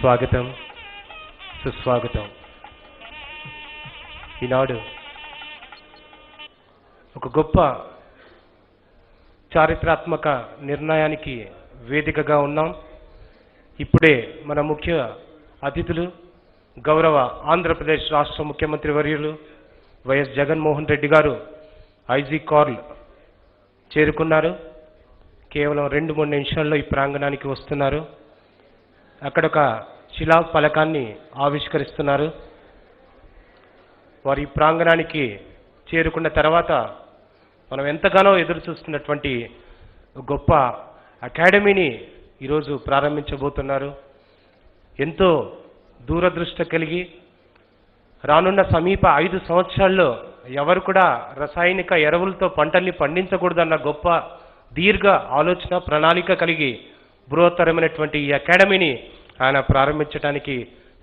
స్వాగతం సుస్వాగతం. ఈనాడు ఒక గొప్ప చారిత్రాత్మక నిర్ణయానికి వేదికగా ఉన్నాం. ఇప్పుడే మన ముఖ్య అతిథులు గౌరవ ఆంధ్రప్రదేశ్ రాష్ట్ర ముఖ్యమంత్రి వర్యులు వైఎస్ జగన్మోహన్ రెడ్డి గారు ఐజీ కార్ల్ చేరుకున్నారు. కేవలం 2-3 నిమిషాల్లో ఈ ప్రాంగణానికి వస్తున్నారు. అక్కడ ఒక శిలా ఫలకాన్ని ఆవిష్కరిస్తున్నారు. వారి ప్రాంగణానికి చేరుకున్న తర్వాత మనం ఎంతగానో ఎదురు చూస్తున్నటువంటి గొప్ప అకాడమీని ఈరోజు ప్రారంభించబోతున్నారు. ఎంతో దూరదృష్టి కలిగి రానున్న సమీప 5 సంవత్సరాల్లో ఎవరు కూడా రసాయనిక ఎరువులతో పంటల్ని పండించకూడదన్న గొప్ప దీర్ఘ ఆలోచన ప్రణాళిక కలిగి బృహత్తరమైనటువంటి ఈ అకాడమీని ఆయన ప్రారంభించడానికి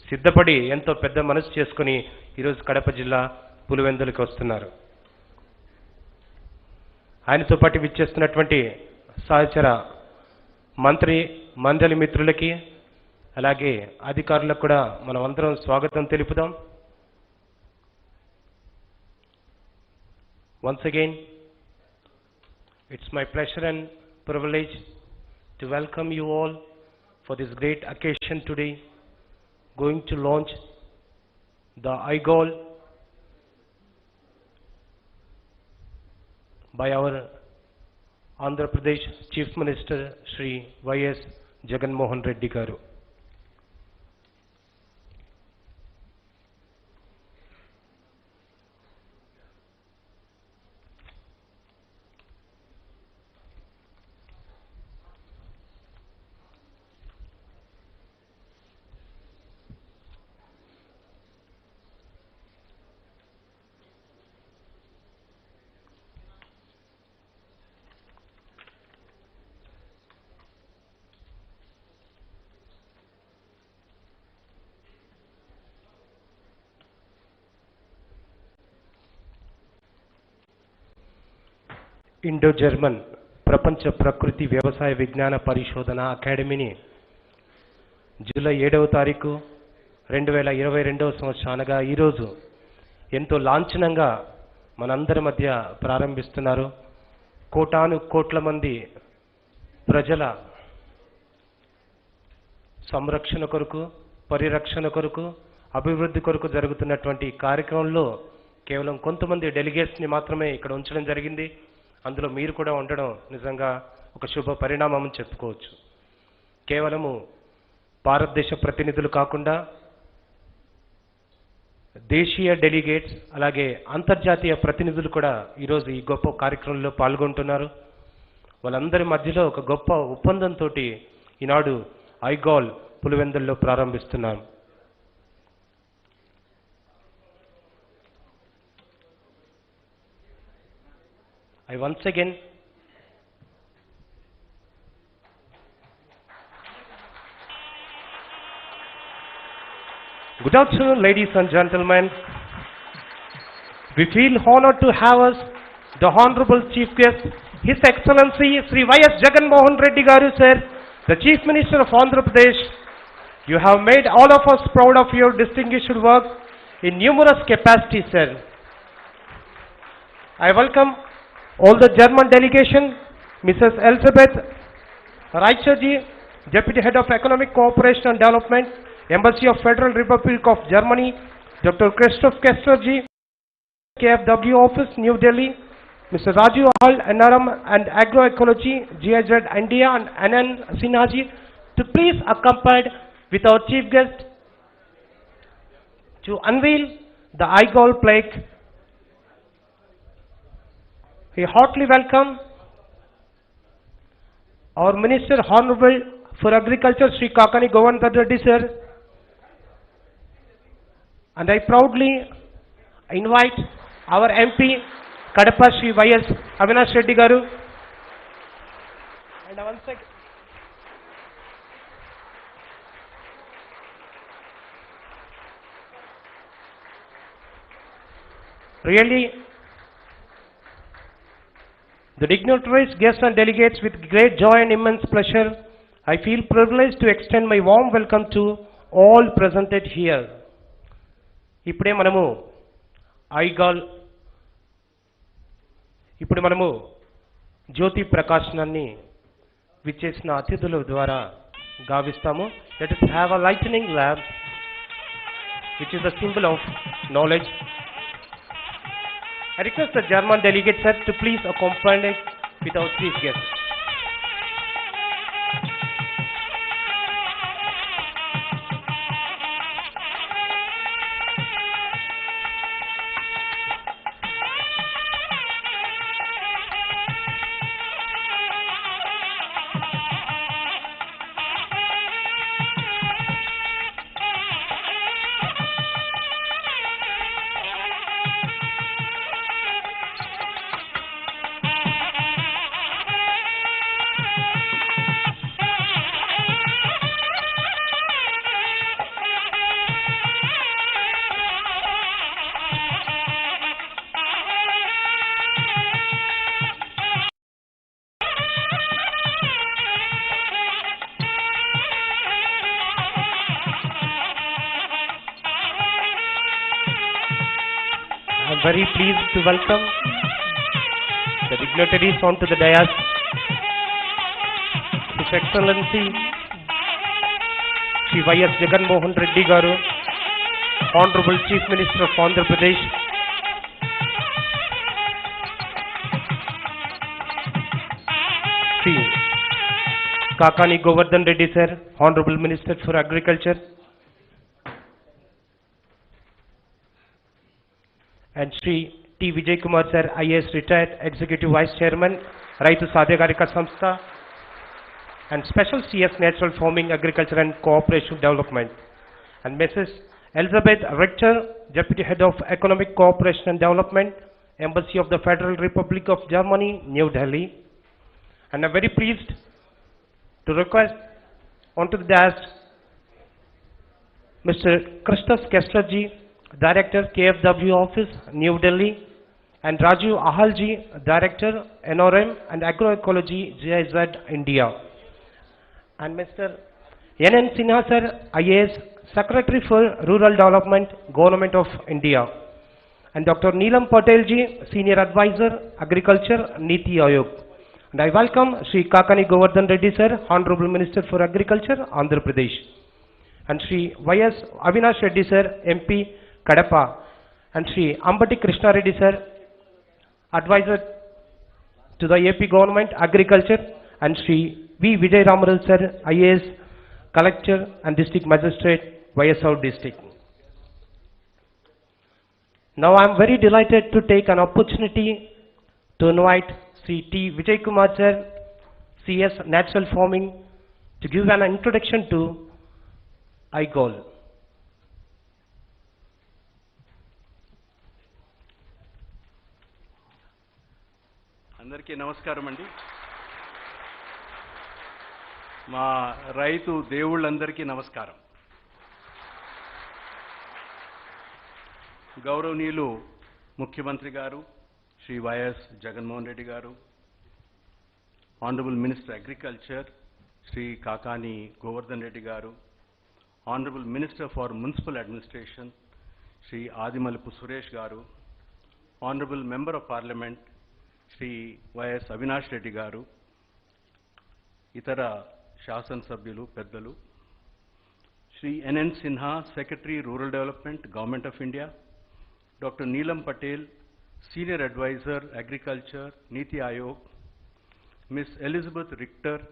సిద్ధపడి ఎంతో పెద్ద మనసు చేసుకుని ఈరోజు కడప జిల్లా పులివెందులకు వస్తున్నారు. ఆయనతో పాటు విచ్చేస్తున్నటువంటి సహచర మంత్రి మండలి మిత్రులకి అలాగే అధికారులకు కూడా మనం అందరం స్వాగతం తెలుపుదాం. Once again, it's my pleasure and privilege to welcome you all for this great occasion today, going to launch the GAARL by our Andhra Pradesh Chief Minister Shri YS Jagan Reddy Garu. Indo German ప్రపంచ ప్రకృతి వ్యవసాయ విజ్ఞాన పరిశోధన అకాడమీని July 7వ తారీఖు 2022వ సంవత్సరం అనగా ఈరోజు ఎంతో లాంఛనంగా మనందరి మధ్య ప్రారంభిస్తున్నారు. కోటాను కోట్ల మంది ప్రజల సంరక్షణ కొరకు, పరిరక్షణ కొరకు, అభివృద్ధి కొరకు జరుగుతున్నటువంటి కార్యక్రమంలో కేవలం కొంతమంది డెలిగేట్స్ని మాత్రమే ఇక్కడ ఉంచడం జరిగింది. అందులో మీరు కూడా ఉండడం నిజంగా ఒక శుభ పరిణామం అని చెప్పుకోవచ్చు. కేవలము భారతదేశ ప్రతినిధులు కాకుండా దేశీయ డెలిగేట్స్ అలాగే అంతర్జాతీయ ప్రతినిధులు కూడా ఈరోజు ఈ గొప్ప కార్యక్రమంలో పాల్గొంటున్నారు. వాళ్ళందరి మధ్యలో ఒక గొప్ప ఒప్పందంతో ఈనాడు GAARL పులివెందుల్లో ప్రారంభిస్తున్నాం. I once again good afternoon, ladies and gentlemen. We feel honored to have us the Honorable Chief Guest, His Excellency Sri YS Jagan Reddy Garu, sir, the Chief Minister of Andhra Pradesh. You have made all of us proud of your distinguished work in numerous capacities, sir. I welcome all the German delegation, Mrs. Elizabeth Reicherji, Deputy Head of Economic Cooperation and Development, Embassy of Federal Republic of Germany, Dr. Christoph Kesterji, KFW Office, New Delhi, Mr. Raju Hall, NRM and Agroecology, GIZ India, and Anand Sinhaji, to please accompany with our Chief Guest to unveil the GAARL plaque. We heartily welcome our Minister Honorable for Agriculture Sri Kakani Govardhan Reddy sir, and I proudly invite our MP Kadapa Sri YS Avinash Reddy Garu, and once again really the dignitaries, guests and delegates, with great joy and immense pleasure, I feel privileged to extend my warm welcome to all presented here. ఇప్పుడే మనము ఐగాల్ ఇప్పుడు మనము జ్యోతి ప్రకాశనాన్ని విచ్చేసిన అతిథుల ద్వారా గావిస్తాము. Let us have a lightning lamp which is a symbol of knowledge. I request the German delegate sir to please accompany with our chief guest. I am very pleased to welcome the dignitaries onto the dais. His Excellency Shri Y.S. Jagan Mohan Reddy Garu, Honorable Chief Minister of Andhra Pradesh, Shri Kakani Govardhan Reddy Sir, Honorable Minister for Agriculture, and Shri T. Vijay Kumar Sir, IAS Retired Executive Vice Chairman, Raitu Sadhyakarika Samstha, and Special CS Natural Farming, Agriculture and Cooperation Development, and Mrs. Elizabeth Richter, Deputy Head of Economic Cooperation and Development, Embassy of the Federal Republic of Germany, New Delhi. And I'm very pleased to request onto the dais Mr. Christoph Kessler-ji, Director, KFW Office, New Delhi, and Rajiv Ahalji, Director, NRM and Agroecology, GIZ, India. And Mr. N.N. Sinha Sir, IAS, Secretary for Rural Development, Government of India. And Dr. Neelam Patel ji, Senior Advisor, Agriculture, Niti Ayog. And I welcome Shri Kakani Govardhan Reddy Sir, Honorable Minister for Agriculture, Andhra Pradesh. And Shri Y.S. Avinash Reddy Sir, MP, Kadapa, and Shri Ambati Krishna Reddy Sir, Advisor to the AP Government, Agriculture, and Shri V. Vijay Ramaral Sir, IAS, Collector and District Magistrate, YSR District. Now I am very delighted to take an opportunity to invite Shri T. Vijay Kumar Sir, CS Natural Farming, to give an introduction to IGAARL. అందరికీ నమస్కారం అండి. మా రైతు దేవుళ్ళందరికీ నమస్కారం. గౌరవనీయులు ముఖ్యమంత్రి గారు Shri YS Jaganmohan Reddy garu, honourable minister agriculture Shri Kakani Govardhan Reddy garu, honourable minister for municipal administration Shri Adimulapu Suresh garu, honourable member of parliament Shri YS Avinash Reddy garu, ఇతర శాసనసభ్యులు పెద్దలు, Shri NN Sinha, secretary rural development, government of India, doctor Neelam Patel, senior adviser agriculture, NITI Aayog, miss Elizabeth Richter,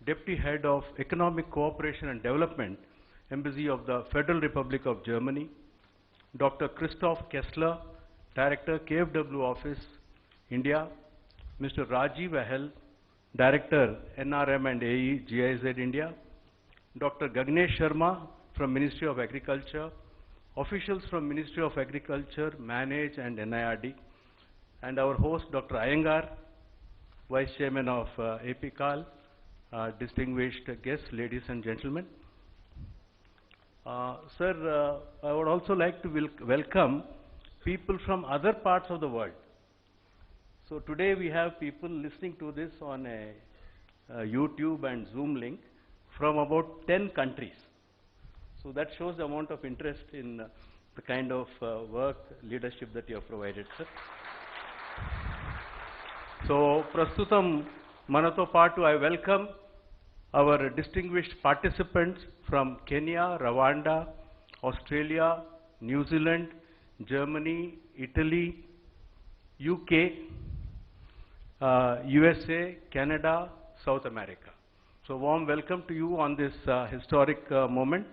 Deputy Head of Economic Cooperation and Development, Embassy of the Federal Republic of Germany, Dr. Christoph Kessler, Director, KFW Office, India, Mr. Rajiv Ahal, Director, NRM and AE, GIZ, India, Dr. Gagnesh Sharma from Ministry of Agriculture, officials from Ministry of Agriculture, Manage and NIRD, and our host, Dr. Iyengar, Vice Chairman of APCAL, distinguished guests, ladies and gentlemen. Sir, I would also like to welcome people from other parts of the world. So today we have people listening to this on a YouTube and Zoom link from about 10 countries. So that shows the amount of interest in the kind of work, leadership that you have provided, sir. So, Prastutam Manato Patu, I welcome our distinguished participants from Kenya, Rwanda, Australia, New Zealand, Germany, Italy, UK, USA, Canada, South America. So, warm welcome to you on this historic moment.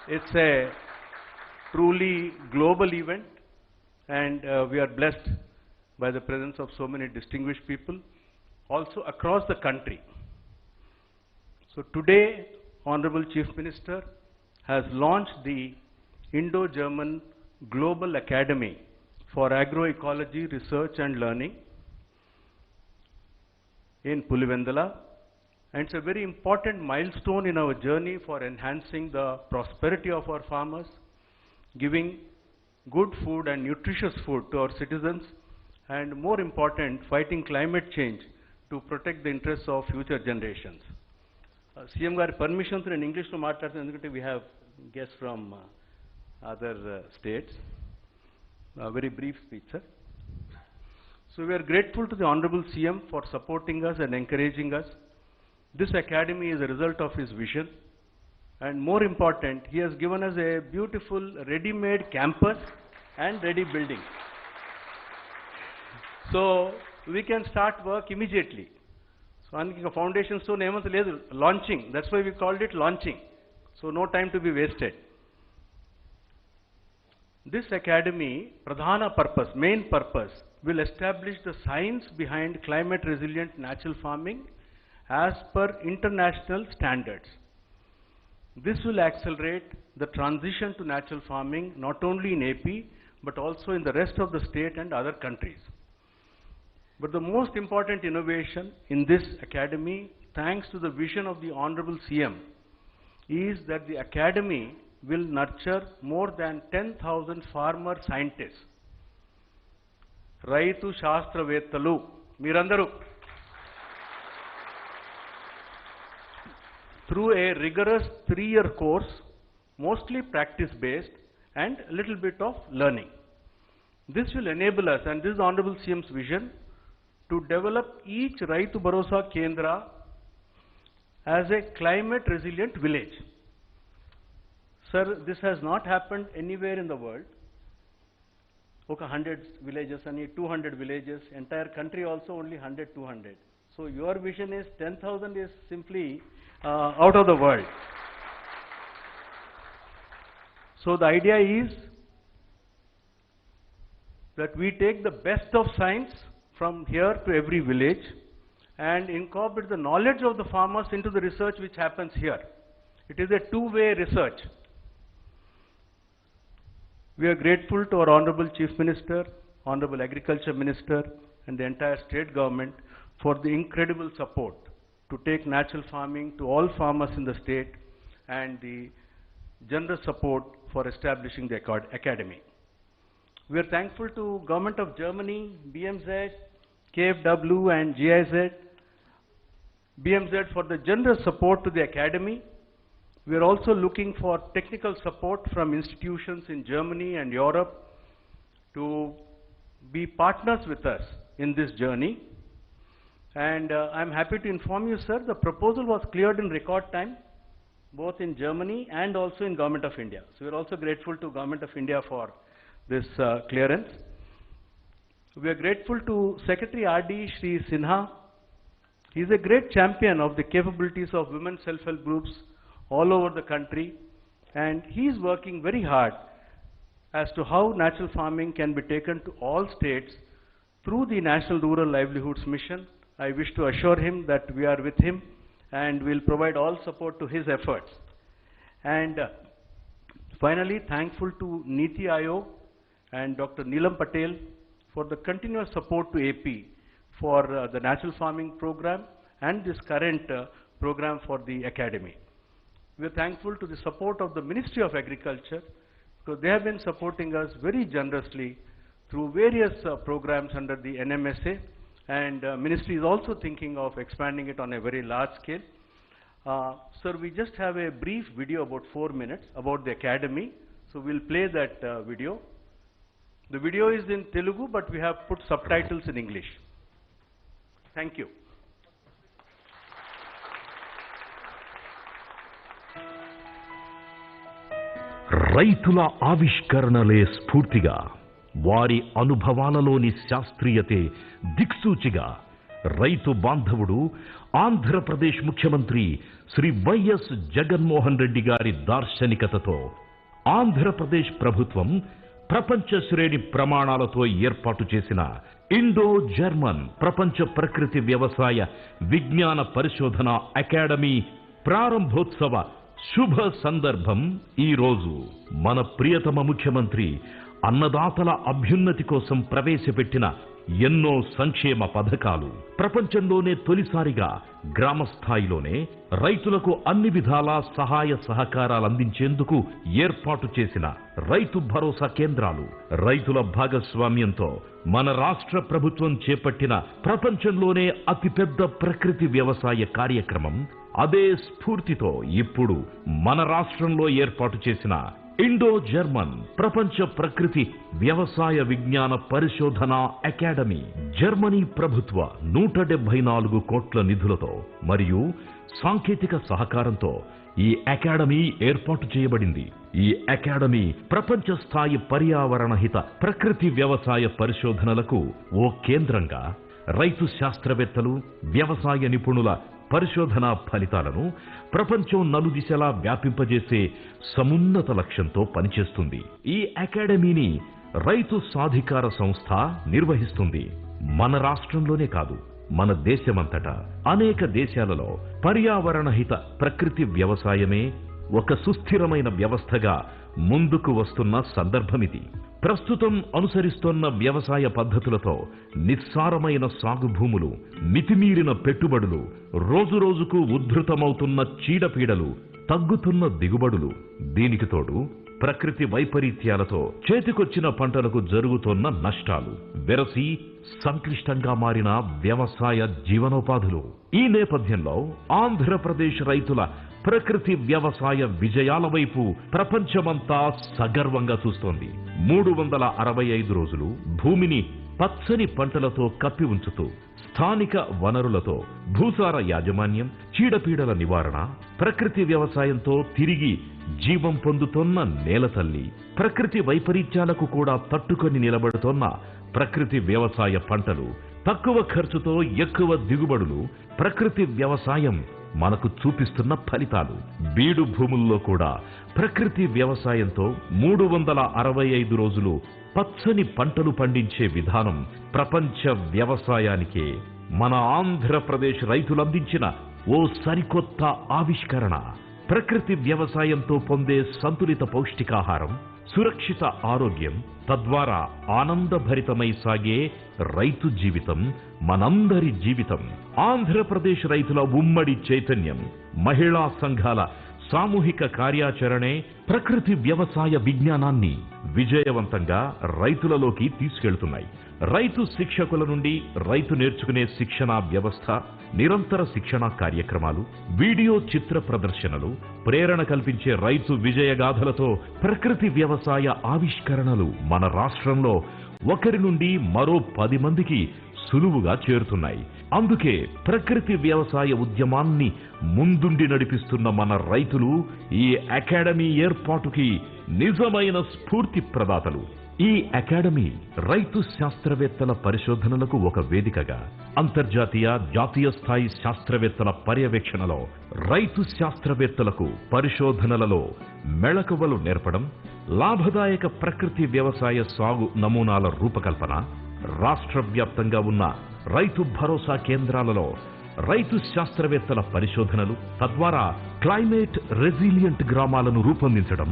It's a truly global event, and we are blessed by the presence of so many distinguished people, also across the country. So today, Honorable Chief Minister has launched the Indo-German Global Academy for Agroecology Research and Learning in Pulivendula, and it's a very important milestone in our journey for enhancing the prosperity of our farmers, giving good food and nutritious food to our citizens, and more important, fighting climate change to protect the interests of future generations. CM gaరి permission to in English lo maatladutanu endukante we have guests from other states. Very brief speech, sir. So we are grateful to the Honorable CM for supporting us and encouraging us. This academy is a result of his vision, and more important, he has given us a beautiful ready-made campus and ready building. So we can start work immediately. So a foundation stone launching, that's why we called it launching. So no time to be wasted. This academy, pradhana purpose, main purpose, will establish the science behind climate resilient natural farming as per international standards. This will accelerate the transition to natural farming not only in AP but also in the rest of the state and other countries. But the most important innovation in this academy, thanks to the vision of the Honorable CM, is that the academy will nurture more than 10,000 farmer scientists. Raitu Shastravettalu, Mirandaru. Through a rigorous 3-year course, mostly practice-based and a little bit of learning. This will enable us, and this is the Honorable CM's vision, to develop each Raitu Bharosa Kendra as a climate-resilient village. Sir, this has not happened anywhere in the world. Okay, 100 villages, 200 villages, entire country also only 100, 200. So your vision is 10,000 is simply out of the world. So the idea is that we take the best of science from here to every village and incorporate the knowledge of the farmers into the research which happens here. It is a two-way research. We are grateful to our Honorable Chief Minister, Honorable Agriculture Minister, and the entire state government for the incredible support to take natural farming to all farmers in the state and the generous support for establishing the academy. We are thankful to Government of Germany, BMZ, KFW and GIZ, BMZ for the generous support to the academy. We are also looking for technical support from institutions in Germany and Europe to be partners with us in this journey. And I'm happy to inform you, sir, the proposal was cleared in record time, both in Germany and also in Government of India. So we're also grateful to Government of India for this clearance. We are grateful to Secretary RD Shri Sinha. He is a great champion of the capabilities of women self-help groups all over the country, and he is working very hard as to how natural farming can be taken to all states through the National Rural Livelihoods Mission. I wish to assure him that we are with him and will provide all support to his efforts. And finally, thankful to Niti Aayog and Dr. Neelam Patel for the continuous support to AP for the natural farming program and this current program for the academy. We are thankful to the support of the Ministry of Agriculture, because they have been supporting us very generously through various programs under the NMSA, and Ministry is also thinking of expanding it on a very large scale. Sir, we just have a brief video about 4 minutes about the academy. So we'll play that video. The video is in Telugu, but we have put subtitles in English. Thank you. రైతుల ఆవిష్కరణలే స్ఫూర్తిగా, వారి అనుభవాలలోని శాస్త్రీయతే దిక్సూచిగా రైతు బాంధవుడు ఆంధ్రప్రదేశ్ ముఖ్యమంత్రి Shri YS Jaganmohan Reddy గారి దార్శనికతతో ఆంధ్రప్రదేశ్ ప్రభుత్వం ప్రపంచ శ్రేణి ప్రమాణాలతో ఏర్పాటు చేసిన ఇండో జర్మన్ ప్రపంచ ప్రకృతి వ్యవసాయ విజ్ఞాన పరిశోధన అకాడమీ ప్రారంభోత్సవ శుభ సందర్భం ఈ రోజు. మన ప్రియతమ ముఖ్యమంత్రి అన్నదాతల అభ్యున్నతి కోసం ప్రవేశపెట్టిన ఎన్నో సంక్షేమ పథకాలు, ప్రపంచంలోనే తొలిసారిగా గ్రామ స్థాయిలోనే రైతులకు అన్ని విధాలా సహాయ సహకారాలు అందించేందుకు ఏర్పాటు చేసిన రైతు భరోసా కేంద్రాలు, రైతుల భాగస్వామ్యంతో మన రాష్ట్ర ప్రభుత్వం చేపట్టిన ప్రపంచంలోనే అతిపెద్ద ప్రకృతి వ్యవసాయ కార్యక్రమం, అదే స్ఫూర్తితో ఇప్పుడు మన రాష్ట్రంలో ఏర్పాటు చేసిన ఇండో జర్మన్ ప్రపంచ ప్రకృతి వ్యవసాయ విజ్ఞాన పరిశోధన అకాడమీ జర్మనీ ప్రభుత్వ 174 కోట్ల నిధులతో మరియు సాంకేతిక సహకారంతో ఈ అకాడమీ ఏర్పాటు చేయబడింది. ఈ అకాడమీ ప్రపంచ స్థాయి పర్యావరణ హిత ప్రకృతి వ్యవసాయ పరిశోధనలకు ఓ కేంద్రంగా రైతు శాస్త్రవేత్తలు, వ్యవసాయ నిపుణుల పరిశోధనా ఫలితాలను ప్రపంచం నలుదిశలా వ్యాపింపజేసే సమున్నత లక్ష్యంతో పనిచేస్తుంది. ఈ అకాడమీని రైతు సాధికార సంస్థ నిర్వహిస్తుంది. మన రాష్ట్రంలోనే కాదు, మన దేశమంతటా అనేక దేశాలలో పర్యావరణ హిత ప్రకృతి వ్యవసాయమే ఒక సుస్థిరమైన వ్యవస్థగా ముందుకు వస్తున్న సందర్భమిది. ప్రస్తుతం అనుసరిస్తున్న వ్యవసాయ పద్ధతులతో నిస్సారమైన సాగు భూములు, మితిమీరిన పెట్టుబడులు, రోజురోజుకు ఉద్ధృతమవుతున్న చీడపీడలు, తగ్గుతున్న దిగుబడులు, దీనికి తోడు ప్రకృతి వైపరీత్యాలతో చేతికొచ్చిన పంటలకు జరుగుతున్న నష్టాలు, వెరసి సంక్లిష్టంగా మారిన వ్యవసాయ జీవనోపాధులు. ఈ నేపథ్యంలో ఆంధ్రప్రదేశ్ రైతుల ప్రకృతి వ్యవసాయ విజయాల వైపు ప్రపంచమంతా సగర్వంగా చూస్తోంది. 365 రోజులు భూమిని పచ్చని పంటలతో కప్పి ఉంచుతూ స్థానిక వనరులతో భూసార యాజమాన్యం, చీడపీడల నివారణ, ప్రకృతి వ్యవసాయంతో తిరిగి జీవం పొందుతోన్న నేల తల్లి, ప్రకృతి వైపరీత్యాలకు కూడా తట్టుకొని నిలబడుతోన్న ప్రకృతి వ్యవసాయ పంటలు, తక్కువ ఖర్చుతో ఎక్కువ దిగుబడులు, ప్రకృతి వ్యవసాయం మనకు చూపిస్తున్న ఫలితాలు. బీడు భూముల్లో కూడా ప్రకృతి వ్యవసాయంతో 365 రోజులు పచ్చని పంటలు పండించే విధానం ప్రపంచ వ్యవసాయానికే మన ఆంధ్రప్రదేశ్ రైతులు అందించిన ఓ సరికొత్త ఆవిష్కరణ. ప్రకృతి వ్యవసాయంతో పొందే సంతులిత పౌష్టికాహారం, సురక్షిత ఆరోగ్యం, తద్వారా ఆనందభరితమై సాగే రైతు జీవితం మనందరి జీవితం. ఆంధ్రప్రదేశ్ రైతుల ఉమ్మడి చైతన్యం, మహిళా సంఘాల సామూహిక కార్యాచరణే ప్రకృతి వ్యవసాయ విజ్ఞానాన్ని విజయవంతంగా రైతులలోకి తీసుకెళ్తున్నాయి. రైతు శిక్షకుల నుండి రైతు నేర్చుకునే శిక్షణా వ్యవస్థ, నిరంతర శిక్షణా కార్యక్రమాలు, వీడియో చిత్ర ప్రదర్శనలు, ప్రేరణ కల్పించే రైతు విజయగాథలతో ప్రకృతి వ్యవసాయ ఆవిష్కరణలు మన రాష్ట్రంలో ఒకరి నుండి మరో 10 మందికి సులువుగా చేరుతున్నాయి. అందుకే ప్రకృతి వ్యవసాయ ఉద్యమాన్ని ముందుండి నడిపిస్తున్న మన రైతులు ఈ అకాడమీ ఏర్పాటుకి నిజమైన స్ఫూర్తి ప్రదాతలు. ఈ అకాడమీ రైతు శాస్త్రవేత్తల పరిశోధనలకు ఒక వేదికగా, అంతర్జాతీయ, జాతీయ స్థాయి శాస్త్రవేత్తల పర్యవేక్షణలో రైతు శాస్త్రవేత్తలకు పరిశోధనలలో మెళకువలు నేర్పడం, లాభదాయక ప్రకృతి వ్యవసాయ సాగు నమూనాల రూపకల్పన, రాష్ట్ర వ్యాప్తంగా ఉన్న రైతు భరోసా కేంద్రాలలో రైతు శాస్త్రవేత్తల పరిశోధనలు, తద్వారా క్లైమేట్ రెసిలియంట్ గ్రామాలను రూపొందించడం,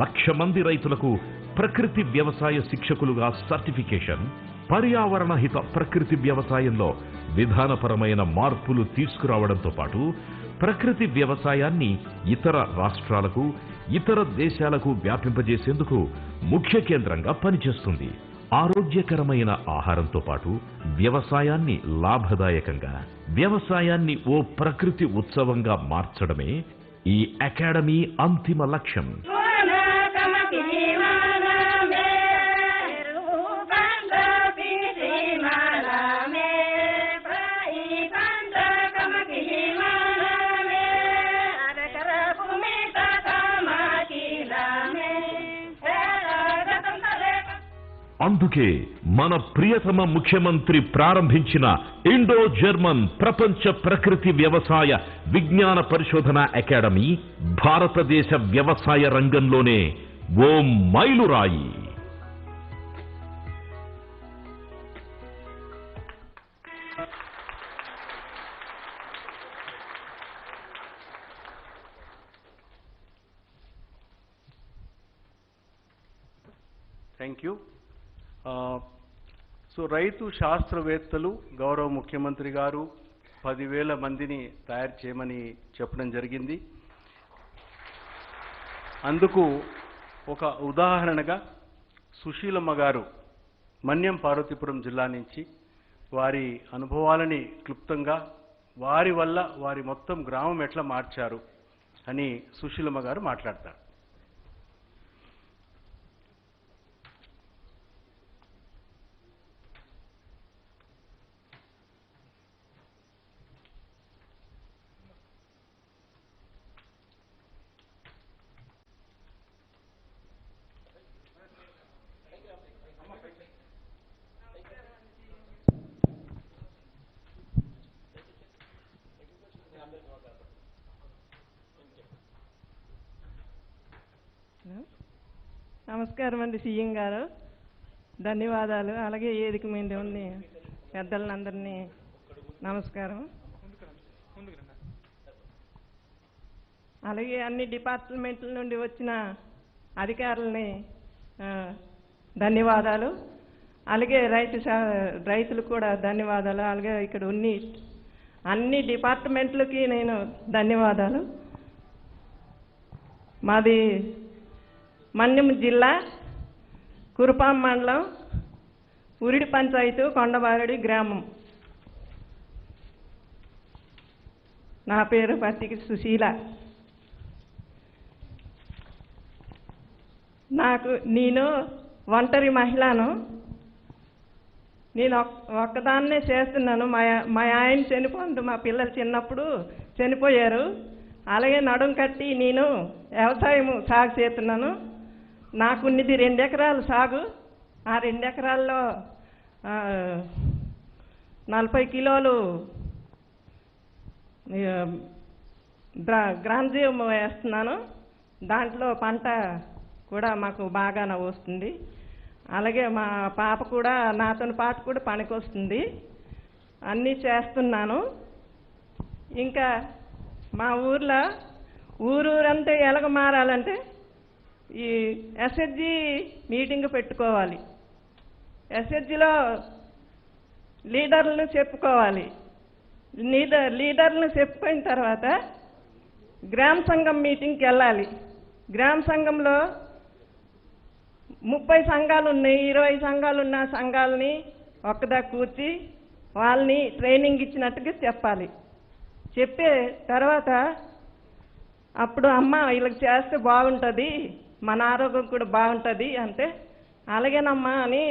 1,00,000 మంది రైతులకు ప్రకృతి వ్యవసాయ శిక్షకులుగా సర్టిఫికేషన్, పర్యావరణ హిత ప్రకృతి వ్యవసాయంలో విధానపరమైన మార్పులు తీసుకురావడంతో పాటు ప్రకృతి వ్యవసాయాన్ని ఇతర రాష్ట్రాలకు, ఇతర దేశాలకు వ్యాపింపజేసేందుకు ముఖ్య కేంద్రంగా పనిచేస్తుంది. ఆరోగ్యకరమైన ఆహారంతో పాటు వ్యవసాయాన్ని లాభదాయకంగా, వ్యవసాయాన్ని ఓ ప్రకృతి ఉత్సవంగా మార్చడమే ఈ అకాడమీ అంతిమ లక్ష్యం. అందుకే మన ప్రియతమ ముఖ్యమంత్రి ప్రారంభించిన ఇండో జర్మన్ ప్రపంచ ప్రకృతి వ్యవసాయ విజ్ఞాన పరిశోధన అకాడమీ భారతదేశ వ్యవసాయ రంగంలోనే ఓ మైలురాయి. Thank you. సో రైతు శాస్త్రవేత్తలు గౌరవ ముఖ్యమంత్రి గారు 10,000 మందిని తయారు చేయమని చెప్పడం జరిగింది. అందుకు ఒక ఉదాహరణగా సుశీలమ్మ గారు మన్యం పార్వతీపురం జిల్లా నుంచి వారి అనుభవాలని క్లుప్తంగా వారి వల్ల వారి మొత్తం గ్రామం ఎట్లా మార్చారు అని సుశీలమ్మ గారు మాట్లాడతారు. నమస్కారం అండి సీఎం గారు, ధన్యవాదాలు. అలాగే వేదిక మీద ఉంది పెద్దలందరినీ నమస్కారం. అలాగే అన్ని డిపార్ట్మెంట్ల నుండి వచ్చిన అధికారులని ధన్యవాదాలు. అలాగే రైతులకు కూడా ధన్యవాదాలు. అలాగే ఇక్కడ అన్ని డిపార్ట్మెంట్లకి నేను ధన్యవాదాలు. మాది మన్యం జిల్లా కురుపాం మండలం ఉరిడి పంచాయతీ కొండబారెడి గ్రామం. నా పేరు పత్తికి సుశీల. నేను ఒంటరి మహిళను. నేను ఒక్కదాన్నే చేస్తున్నాను. మా ఆయన చనిపోయింది, మా పిల్లలు చిన్నప్పుడు చనిపోయారు. అలాగే నడుం కట్టి నేను వ్యవసాయం సాగు చేస్తున్నాను. నాకున్నది 2 ఎకరాలు సాగు. ఆ 2 ఎకరాల్లో 40 కిలోలు గ్రాంజీవం వేస్తున్నాను. దాంట్లో పంట కూడా మాకు బాగానే వస్తుంది. అలాగే మా పాప కూడా నాతో పాటు కూడా పనికొస్తుంది. అన్నీ చేస్తున్నాను. ఇంకా మా ఊర్లో ఊరంతా ఎలాగ మారాలంటే ఈ ఎస్హెచ్జి మీటింగ్ పెట్టుకోవాలి. ఎస్హెచ్జిలో లీడర్లను చెప్పుకోవాలి. లీడర్లను చెప్పుకున్న తర్వాత గ్రామ సంఘం మీటింగ్కి వెళ్ళాలి. గ్రామ సంఘంలో 30 సంఘాలు ఉన్నాయి, 20 సంఘాలు ఉన్న సంఘాలని ఒక్కదా కూర్చి వాళ్ళని ట్రైనింగ్ ఇచ్చినట్టుగా చెప్పాలి. చెప్పే తర్వాత అప్పుడు అమ్మ వీళ్ళకి చేస్తే బాగుంటుంది, మన ఆరోగ్యం కూడా బాగుంటుంది అంటే అలాగేనమ్మా అని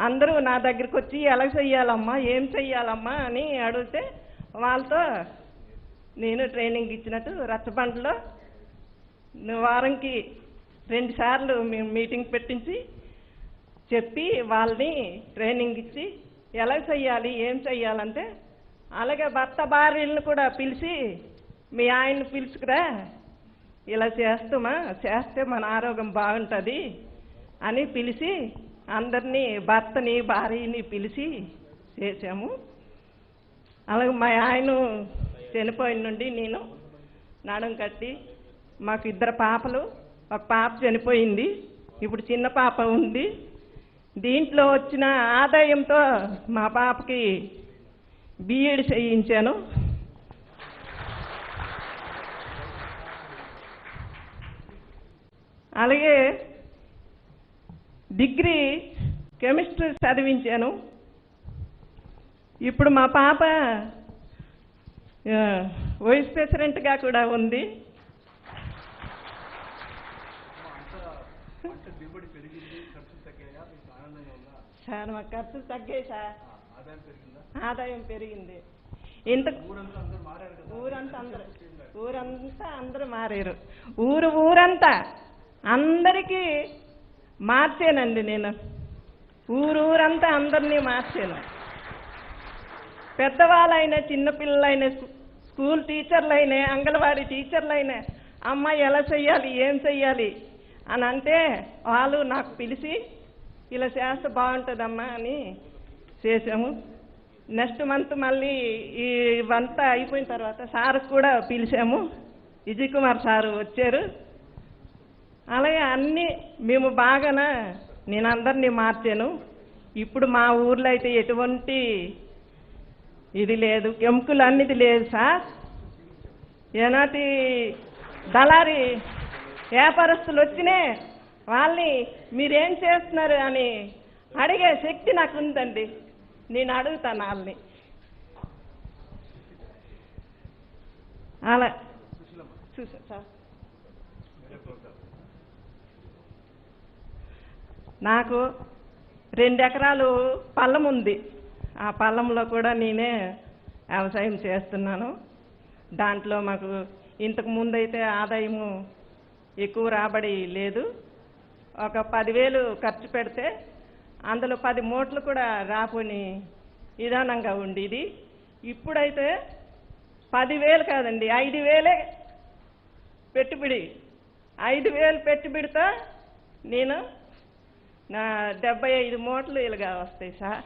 అందరూ నా దగ్గరికి వచ్చి ఎలా చెయ్యాలమ్మా, ఏం చెయ్యాలమ్మా అని అడిగితే వాళ్ళతో నేను ట్రైనింగ్ ఇచ్చినట్టు రచ్చబండలో వారంకి 2 సార్లు మేము మీటింగ్ పెట్టించి చెప్పి వాళ్ళని ట్రైనింగ్ ఇచ్చి ఎలా చెయ్యాలి, ఏం చెయ్యాలంటే అలాగే భర్త భార్యలను కూడా పిలిచి మీ ఆయన్ని పిలుచుకురా, ఇలా చేస్తే మన ఆరోగ్యం బాగుంటుంది అని పిలిచి అందరినీ భర్తని భార్యని పిలిచి చేసాము. అలాగే మా ఆయన చనిపోయిన నుండి నేను నడుం కట్టి మాకు 2 పాపలు, ఒక పాప చనిపోయింది, ఇప్పుడు చిన్న పాప ఉంది. దీంట్లో వచ్చిన ఆదాయంతో మా పాపకి బిఎడ్ చేయించాను. అలాగే డిగ్రీ కెమిస్ట్రీ చదివించాను. ఇప్పుడు మా పాప వైస్ ప్రెసిడెంట్గా కూడా ఉంది. సార్ మా ఖర్చులు తగ్గాయి సార్, ఆదాయం పెరిగింది. ఇంత ఊరంతా అందరూ మారారు. ఊరంతా అందరికీ మార్చానండి నేను. ఊరంతా అందరినీ మార్చాను. పెద్దవాళ్ళైనా చిన్నపిల్లలైనా స్కూల్ టీచర్లైనా అంగన్వాడీ టీచర్లైనా అమ్మాయి ఎలా చెయ్యాలి ఏం చెయ్యాలి అని అంటే వాళ్ళు నాకు పిలిచి ఇలా చేస్తే బాగుంటుందమ్మా అని చేసాము. నెక్స్ట్ మంత్ మళ్ళీ ఈ వంట అయిపోయిన తర్వాత సార్ కూడా పిలిచాము. విజయ్ కుమార్ సారు వచ్చారు. అలాగే అన్నీ మేము బాగానే నేను అందరినీ మార్చాను. ఇప్పుడు మా ఊర్లో అయితే ఎటువంటి ఇది లేదు, కెమికల్ అన్నిది లేదు సార్. ఏనాటి దళారి వ్యాపారస్తులు వచ్చినే వాళ్ళని మీరేం చేస్తున్నారు అని అడిగే శక్తి నాకు ఉందండి. నేను అడుగుతాను వాళ్ళని. అలా చూసా సార్. నాకు 2 ఎకరాలు పొలం ఉంది. ఆ పొలంలో కూడా నేనే వ్యవసాయం చేస్తున్నాను. దాంట్లో మాకు ఇంతకు ముందైతే ఆదాయము ఎక్కువ రాబడి లేదు. ఒక 10,000 ఖర్చు పెడితే అందులో 10 మూటలు కూడా రాపోని విధానంగా ఉండేది. ఇప్పుడైతే 10,000 కాదండి, 5,000 పెట్టుబడి. 5,000 పెట్టుబడితో నేను నా 75 మూటలు ఇలాగా వస్తాయి సార్.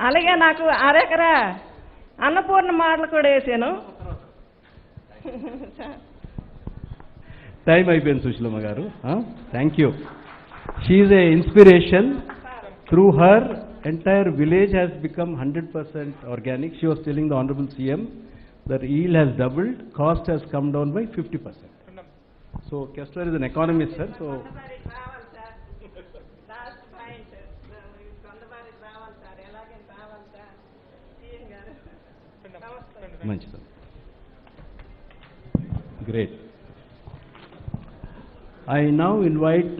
అలాగే నాకు అరెకరా అన్నపూర్ణ మోడల్ కూడా వేసాను. టైం అయిపోయింది సుశీలమ్మ గారు. Thank you. She is a inspiration. Through her entire village has become 100% organic. She was telling the Honorable CM that yield has doubled, cost has come down by 50%. So Kessler is an economist, sir. So great. I now invite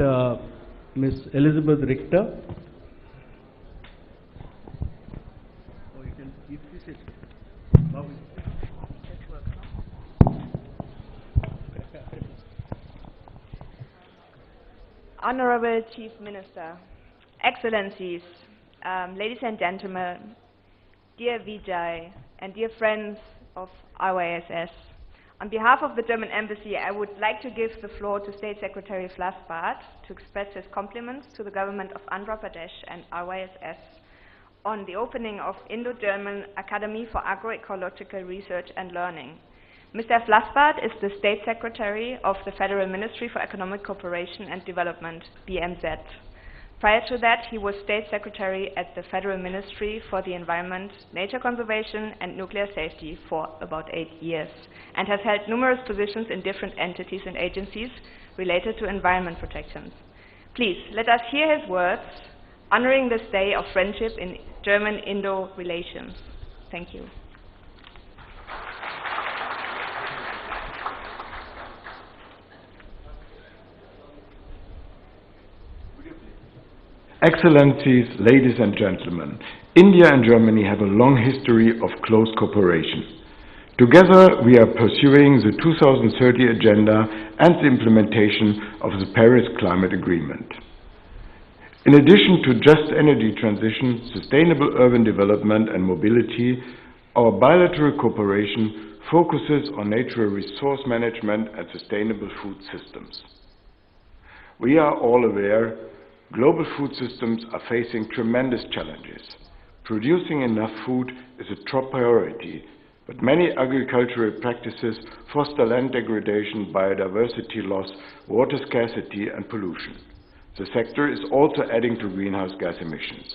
Miss Elizabeth Richter. Honorable Chief Minister, Excellencies, ladies and gentlemen, dear Vijay and dear friends of YSR, on behalf of the German Embassy, I would like to give the floor to State Secretary Flassbart to express his compliments to the government of Andhra Pradesh and YSR on the opening of Indo-German Academy for Agroecological Research and Learning. Mr. Flassbart is the State Secretary of the Federal Ministry for Economic Cooperation and Development, BMZ. Prior to that, he was State Secretary at the Federal Ministry for the Environment, Nature Conservation and Nuclear Safety for about 8 years, and has held numerous positions in different entities and agencies related to environment protection. Please, let us hear his words, honoring this day of friendship in German-Indo relations. Thank you. Excellencies, ladies and gentlemen, India and Germany have a long history of close cooperation. Together, we are pursuing the 2030 Agenda and the implementation of the Paris Climate Agreement. In addition to just energy transition, sustainable urban development and mobility, our bilateral cooperation focuses on natural resource management and sustainable food systems. We are all aware global food systems are facing tremendous challenges. Producing enough food is a top priority, but many agricultural practices foster land degradation, biodiversity loss, water scarcity and pollution. The sector is also adding to greenhouse gas emissions.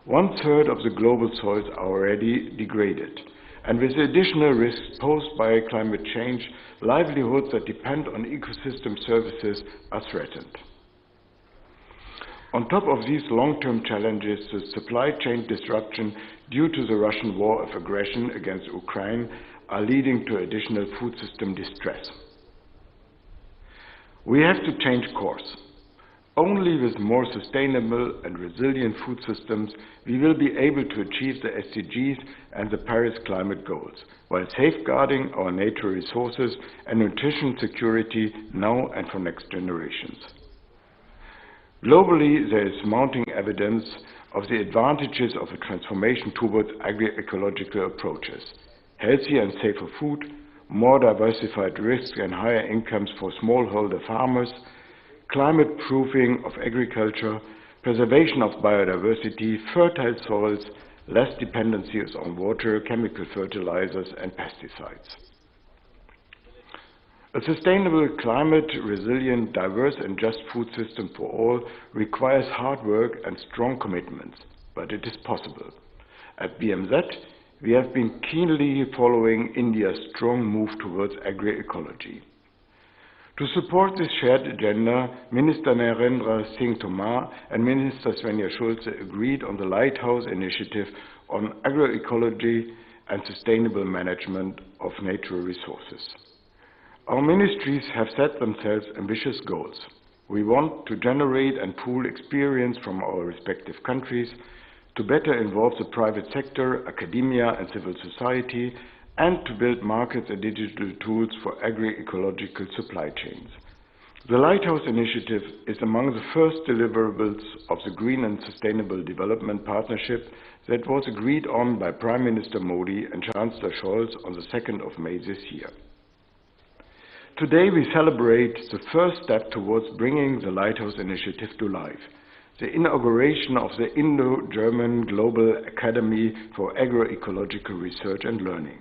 1/3 of the global soils are already degraded, and with the additional risks posed by climate change, livelihoods that depend on ecosystem services are threatened. On top of these long-term challenges, the supply chain disruption due to the Russian war of aggression against Ukraine are leading to additional food system distress. We have to change course. Only with more sustainable and resilient food systems we will be able to achieve the SDGs and the Paris climate goals, while safeguarding our natural resources and nutrition security now and for next generations. Globally, there is mounting evidence of the advantages of a transformation towards agroecological approaches: healthier and safer food, more diversified risks and higher incomes for smallholder farmers, climate proofing of agriculture, preservation of biodiversity, fertile soils, less dependencies on water, chemical fertilizers and pesticides. A sustainable, climate-resilient, diverse and just food system for all requires hard work and strong commitments, but it is possible. At BMZ, we have been keenly following India's strong move towards agroecology. To support this shared agenda, Minister Narendra Singh Tomar and Minister Svenja Schulze agreed on the Lighthouse Initiative on agroecology and sustainable management of natural resources. Our ministries have set themselves ambitious goals. We want to generate and pool experience from our respective countries, to better involve the private sector, academia and civil society, and to build markets and digital tools for agroecological supply chains. The Lighthouse Initiative is among the first deliverables of the Green and Sustainable Development Partnership that was agreed on by Prime Minister Modi and Chancellor Scholz on the 2nd of May this year. Today we celebrate the first step towards bringing the Lighthouse Initiative to life: the inauguration of the Indo-German Global Academy for Agroecological Research and Learning.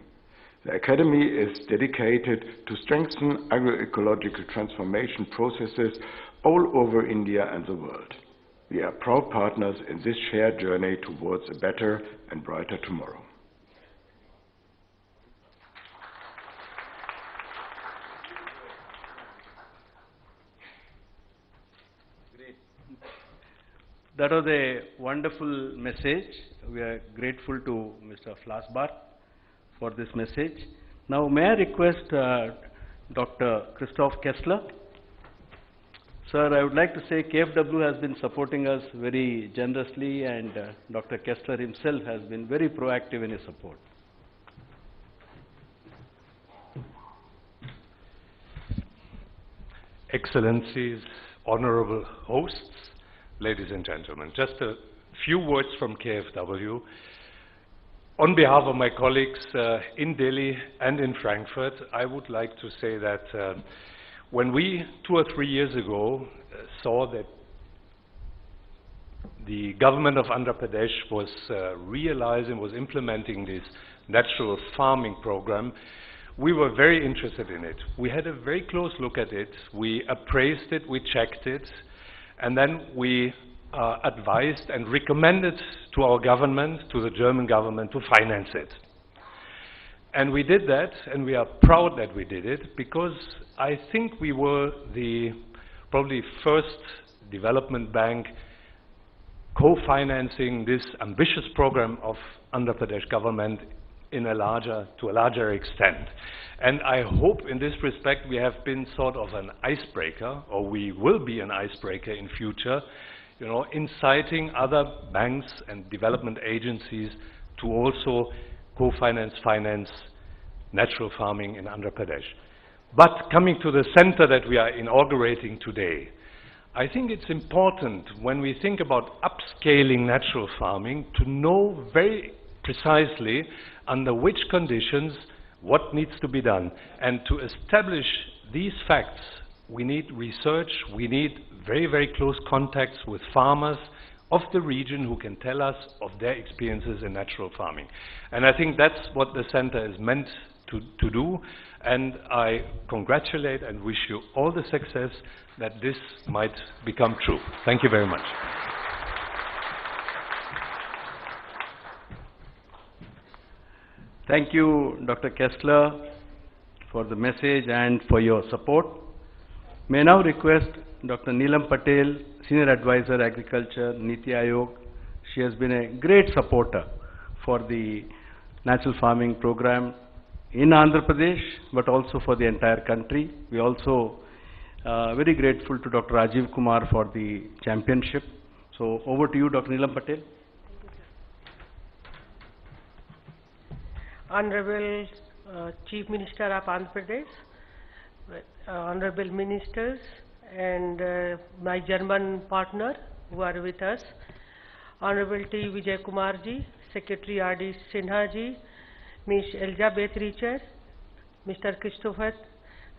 The Academy is dedicated to strengthen agroecological transformation processes all over India and the world. We are proud partners in this shared journey towards a better and brighter tomorrow. That was a wonderful message. We are grateful to Mr. Flasbart for this message. Now, may I request Dr. Christoph Kessler? Sir, I would like to say KFW has been supporting us very generously, and Dr. Kessler himself has been very proactive in his support. Excellencies, honorable hosts, ladies and gentlemen, just a few words from KFW. On behalf of my colleagues in Delhi and in Frankfurt, I would like to say that when we 2 or 3 years ago saw that the government of Andhra Pradesh was was implementing this natural farming program, we were very interested in it. We had a very close look at it, we appraised it, we checked it, and then we advised and recommended to our government, to the German government, to finance it. And we did that, and we are proud that we did it, because I think we were the probably first development bank co-financing this ambitious program of Andhra Pradesh government to a larger extent. And I hope in this respect we have been sort of an icebreaker, or we will be an icebreaker in future, you know, inciting other banks and development agencies to also finance natural farming in Andhra Pradesh. But coming to the center that we are inaugurating today, I think it's important when we think about upscaling natural farming to know very precisely under which conditions what needs to be done. And to establish these facts, we need research, we need very, very close contacts with farmers of the region who can tell us of their experiences in natural farming. And I think that's what the center is meant to do, and I congratulate and wish you all the success that this might become true. Thank you very much. Thank you, Dr. Kessler, for the message and for your support. May I now request Dr. Neelam Patel, Senior Advisor Agriculture, Niti Aayog. She has been a great supporter for the natural farming program in Andhra Pradesh, but also for the entire country. We also very grateful to Dr. Rajiv Kumar for the championship. So over to you, Dr. Neelam Patel. Honorable Chief Minister of Andhra Pradesh, Honorable Ministers, and my German partner who are with us, Honorable T. Vijay Kumar ji, Secretary R.D. Sinha ji, Ms. Elizabeth Richer, Mr. Christopher,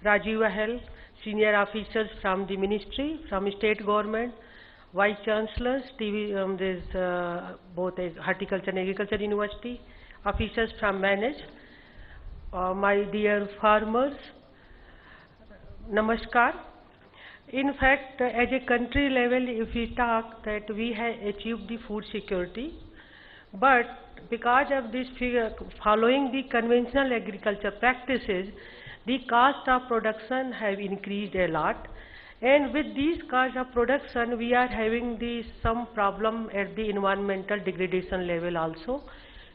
Rajiv Ahel, senior officers from the ministry, from state government, Vice Chancellors, both Horticulture and Agriculture University, officers from Manage, my dear farmers, Namaskar. In fact, at a country level, if we talk that we have achieved the food security, but because of this following the conventional agriculture practices, the cost of production have increased a lot. And with these cost of production, we are having some problem at the environmental degradation level also.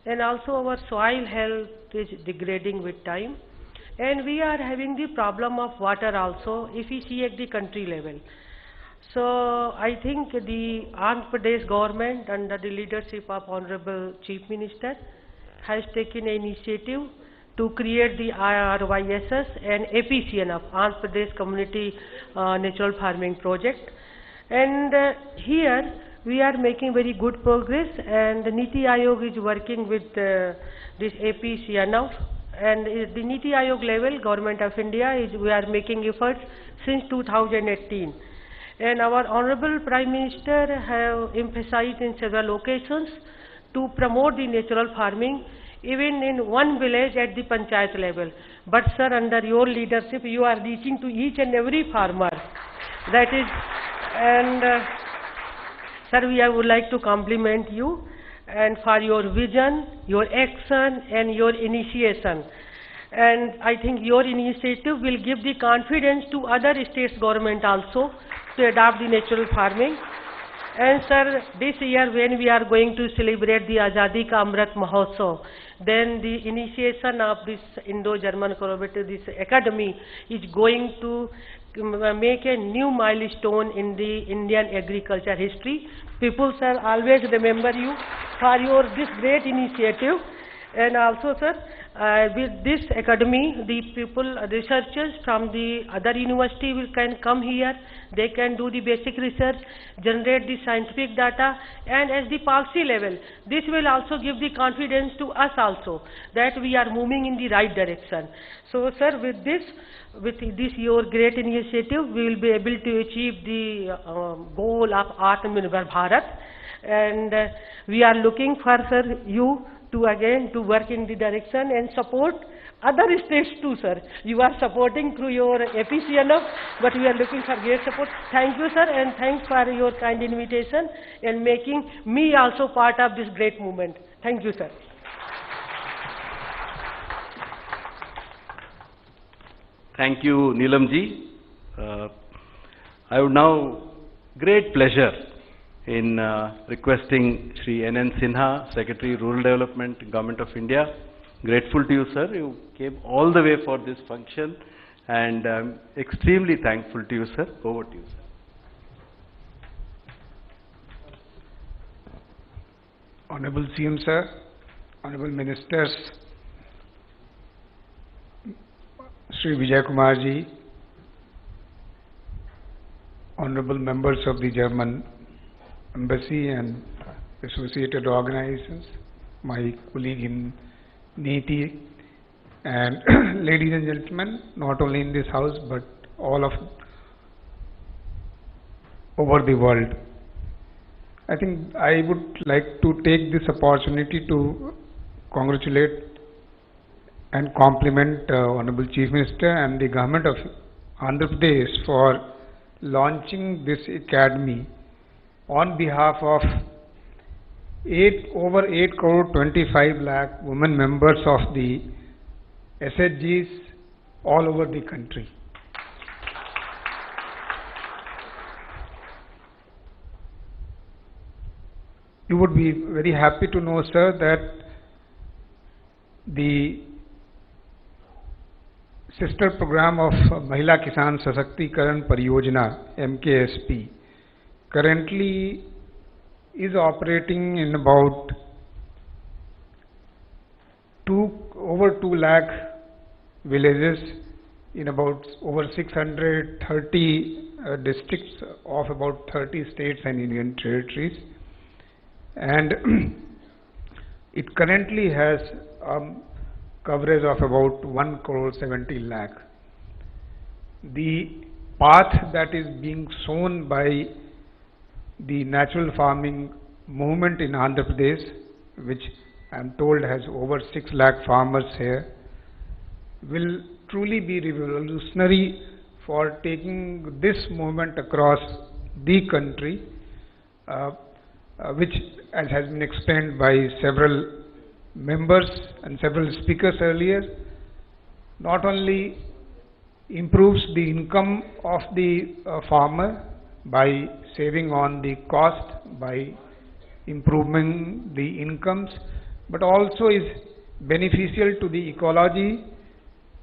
And also our soil health is degrading with time. And we are having the problem of water also if we see at the country level. So I think the Andhra Pradesh government under the leadership of Honorable Chief Minister has taken an initiative to create the YSR and APCN of Andhra Pradesh Community Natural Farming Project. And here we are making very good progress, and the Niti Aayog is working with this APCN and the Niti Aayog level, Government of India, we are making efforts since 2018. And our Honorable Prime Minister have emphasized in several occasions to promote the natural farming, even in one village at the panchayat level. But sir, under your leadership, you are reaching to each and every farmer. That is, and sir, I would like to compliment you and for your vision, your action and your initiation. And I think your initiative will give the confidence to other states government also to adopt the natural farming. And sir, this year when we are going to celebrate the Azadi Ka Amrit Mahotsav, then the initiation of this Indo-German collaborative, this academy is going to make a new milestone in the Indian agriculture history. People, sir, always remember you for your this great initiative. And also, sir, with this academy, the people, researchers from the other university can come here. They can do the basic research, generate the scientific data, and at the policy level, this will also give the confidence to us also that we are moving in the right direction. So, sir, with this your great initiative, we will be able to achieve the goal of Atmanirbhar Bharat, and we are looking for, sir, you to again to work in the direction and support other states too, sir. You are supporting through your APCNF, but we are looking for great support. Thank you, sir, and thanks for your kind invitation and making me also part of this great movement. Thank you, sir. Thank you, Neelam ji. I would now great pleasure in requesting Shri N.N. Sinha, Secretary Rural Development, Government of India. Grateful to you, sir. You came all the way for this function, and I'm extremely thankful to you, sir. Over to you, sir. Honorable CM, sir, Honorable Ministers, Shri Vijay Kumar ji, Honorable members of the German Embassy and associated organizations, my colleague in Niti, and ladies and gentlemen, not only in this house but all of over the world. I think I would like to take this opportunity to congratulate and compliment Honorable Chief Minister and the Government of Andhra Pradesh for launching this academy on behalf of over 8 crore 25 lakh women members of the SHGs all over the country. You would be very happy to know, sir, that the sister program of Mahila Kisan Sashakti-karan Pariyojana, MKSP, currently is operating in about over 2 lakh villages in about over 630 districts of about 30 states and union territories, and it currently has coverage of about 1 crore 70 lakh. The path that is being shown by the natural farming movement in Andhra Pradesh, which I am told has over 6 lakh farmers here, will truly be revolutionary for taking this movement across the country, which, as has been explained by several members and several speakers earlier, not only improves the income of the farmer by saving on the cost, by improving the incomes, but also is beneficial to the ecology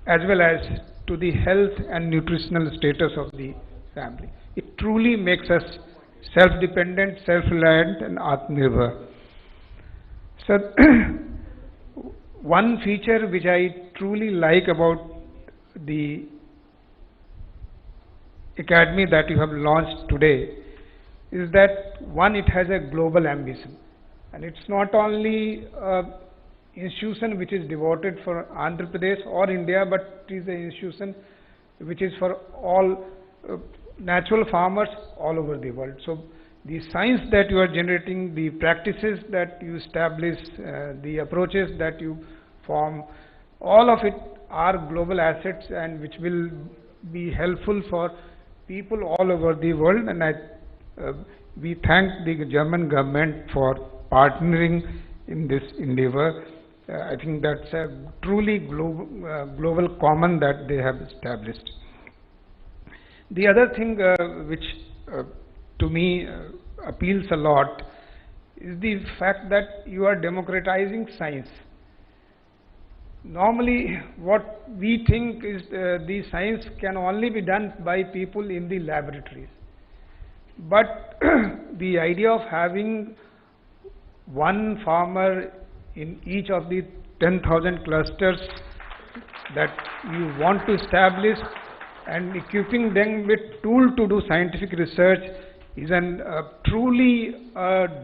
as well as to the health and nutritional status of the family. It truly makes us self-dependent, self-reliant and Atmanirbhar. So, one feature which I truly like about the academy that you have launched today is that, one, it has a global ambition, and it's not only an institution which is devoted for Andhra Pradesh or India, but it is an institution which is for all natural farmers all over the world. So the science that you are generating, the practices that you establish, the approaches that you form, all of it are global assets and which will be helpful for people all over the world, and we thank the German government for partnering in this endeavor. I think that's a truly global common that they have established. The other thing which to me appeals a lot is the fact that you are democratizing science. Normally what we think is the science can only be done by people in the laboratories, but the idea of having one farmer in each of the 10,000 clusters that you want to establish and equipping them with tool to do scientific research is an truly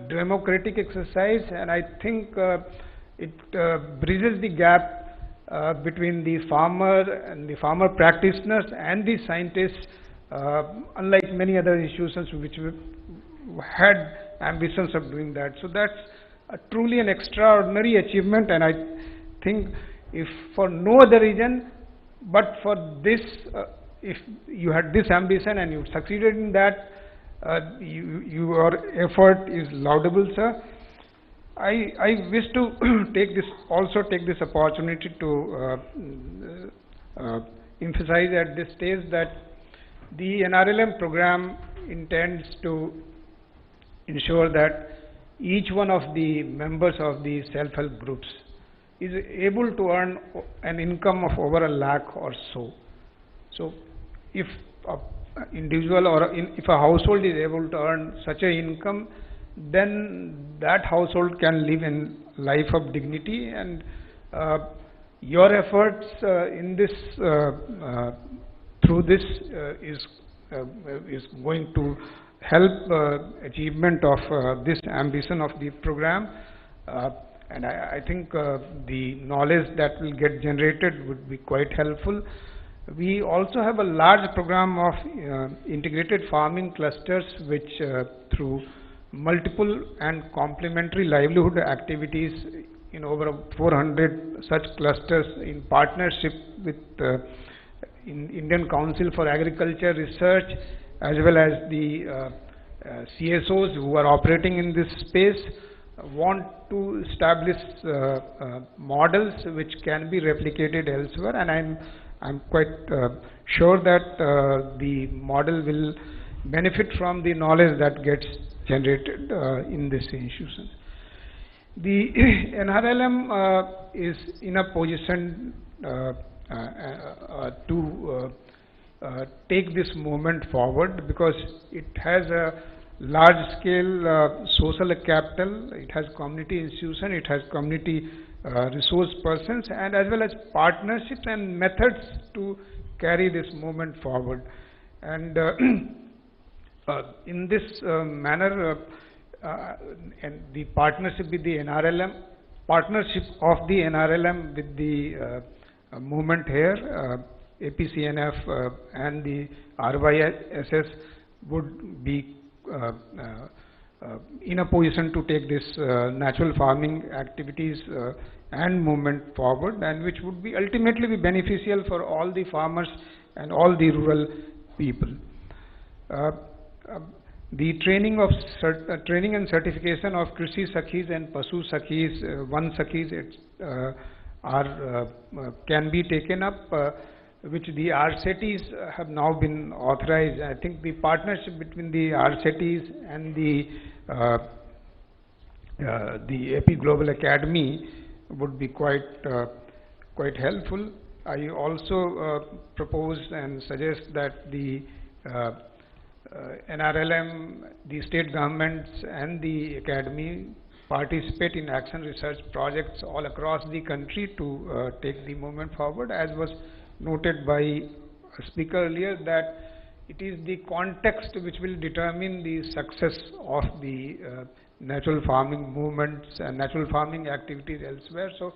democratic exercise, and I think it bridges the gap between the farmer and the farmer practitioners and the scientists, unlike many other institutions which had ambitions of doing that. So that's truly an extraordinary achievement, and I think if for no other reason but for this, if you had this ambition and you succeeded in that, your effort is laudable, sir. I wish to take this opportunity to emphasize at this stage that the NRLM program intends to ensure that each one of the members of the self-help groups is able to earn an income of over 1 lakh or so. So if an individual or if a household is able to earn such an income, then that household can live in life of dignity, and your efforts in this through this is going to help achievement of this ambition of the program, and I think the knowledge that will get generated would be quite helpful. We also have a large program of integrated farming clusters which through multiple and complementary livelihood activities in over 400 such clusters in partnership with Indian Council for Agriculture Research as well as the CSOs who are operating in this space. want to establish models which can be replicated elsewhere, and I'm quite sure that the model will benefit from the knowledge that gets generated in this institution. The NRLM is in a position to take this movement forward because it has a large scale social capital, it has community institution, it has community resource persons, and as well as partnerships and methods to carry this movement forward. And in this manner, and the partnership with the NRLM, partnership of the NRLM with the movement here, APCNF and the RYSS would be in a position to take this natural farming activities and movement forward, and which would be ultimately be beneficial for all the farmers and all the rural people. The training and certification of Krishi Sakhis and Pasu Sakhis, Van Sakhis can be taken up, which the RCTs have now been authorized. I think the partnership between the RCTs and the AP Global Academy would be quite helpful. I also propose and suggest that the NRLM, the state governments and the academy participate in action research projects all across the country to take the movement forward, as was noted by a speaker earlier, that it is the context which will determine the success of the natural farming movements and natural farming activities elsewhere. So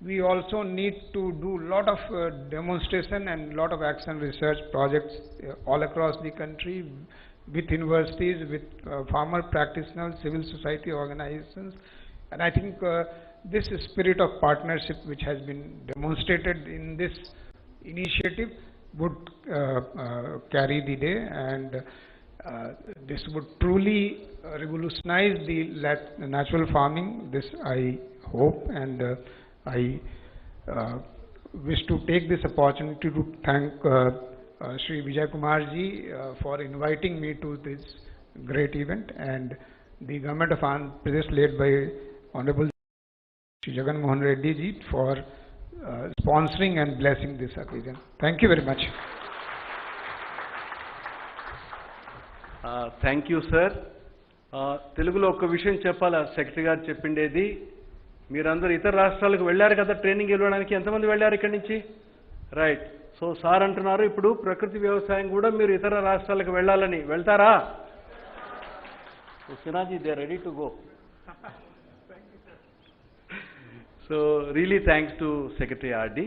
we also need to do a lot of demonstration and lot of action research projects all across the country with universities, with farmer practitioners, civil society organizations. And I think this spirit of partnership which has been demonstrated in this initiative would carry the day, and this would truly revolutionize the natural farming. This I hope, and I wish to take this opportunity to thank Shri Vijay Kumar ji for inviting me to this great event, and the government of Andhra Pradesh led by Honorable Shri Jagan Mohan Reddy ji for sponsoring and blessing this occasion. Thank you very much. Thank you, sir. తెలుగులో ఒక విషయం చెప్పాలా, secretary గారు చెప్పిండేది, మీరందరూ ఇతర రాష్ట్రాలకు వెళ్ళారు కదా ట్రైనింగ్ ఇవ్వడానికి, ఎంతమంది వెళ్ళారు ఇక్కడి నుంచి? రైట్. సో సార్ అంటున్నారు ఇప్పుడు ప్రకృతి వ్యవసాయం కూడా మీరు ఇతర రాష్ట్రాలకు వెళ్ళాలని. వెళ్తారా? సినాజీ, they are ready to go. So really thanks to Secretary RD.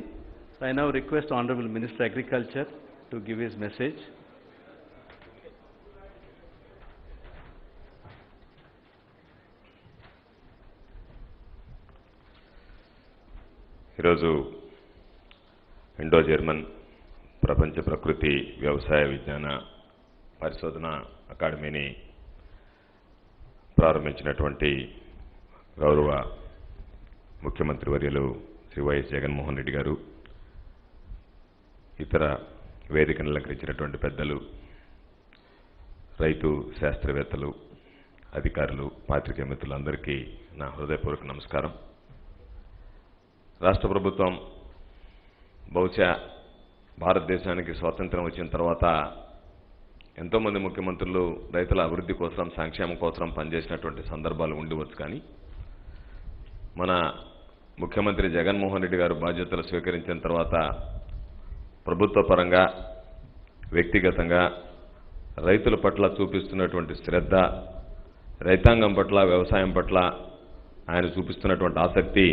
So I now request Honorable Minister Agriculture to give his message. ఈరోజు ఇండో జర్మన్ ప్రపంచ ప్రకృతి వ్యవసాయ విజ్ఞాన పరిశోధన అకాడమీని ప్రారంభించినటువంటి గౌరవ ముఖ్యమంత్రి వర్యులు శ్రీ వైఎస్ జగన్మోహన్ రెడ్డి గారు, ఇతర వేదికను అలంకరించినటువంటి పెద్దలు, రైతు శాస్త్రవేత్తలు, అధికారులు, పాత్రికేయ మిత్రులందరికీ నా హృదయపూర్వక నమస్కారం. రాష్ట్ర ప్రభుత్వం బహుశా భారతదేశానికి స్వాతంత్రం వచ్చిన తర్వాత ఎంతోమంది ముఖ్యమంత్రులు రైతుల అభివృద్ధి కోసం, సంక్షేమం కోసం పనిచేసినటువంటి సందర్భాలు ఉండవచ్చు. కానీ మన ముఖ్యమంత్రి జగన్మోహన్ రెడ్డి గారు బాధ్యతలు స్వీకరించిన తర్వాత ప్రభుత్వ పరంగా, వ్యక్తిగతంగా రైతుల పట్ల చూపిస్తున్నటువంటి శ్రద్ధ, రైతాంగం పట్ల, వ్యవసాయం పట్ల ఆయన చూపిస్తున్నటువంటి ఆసక్తి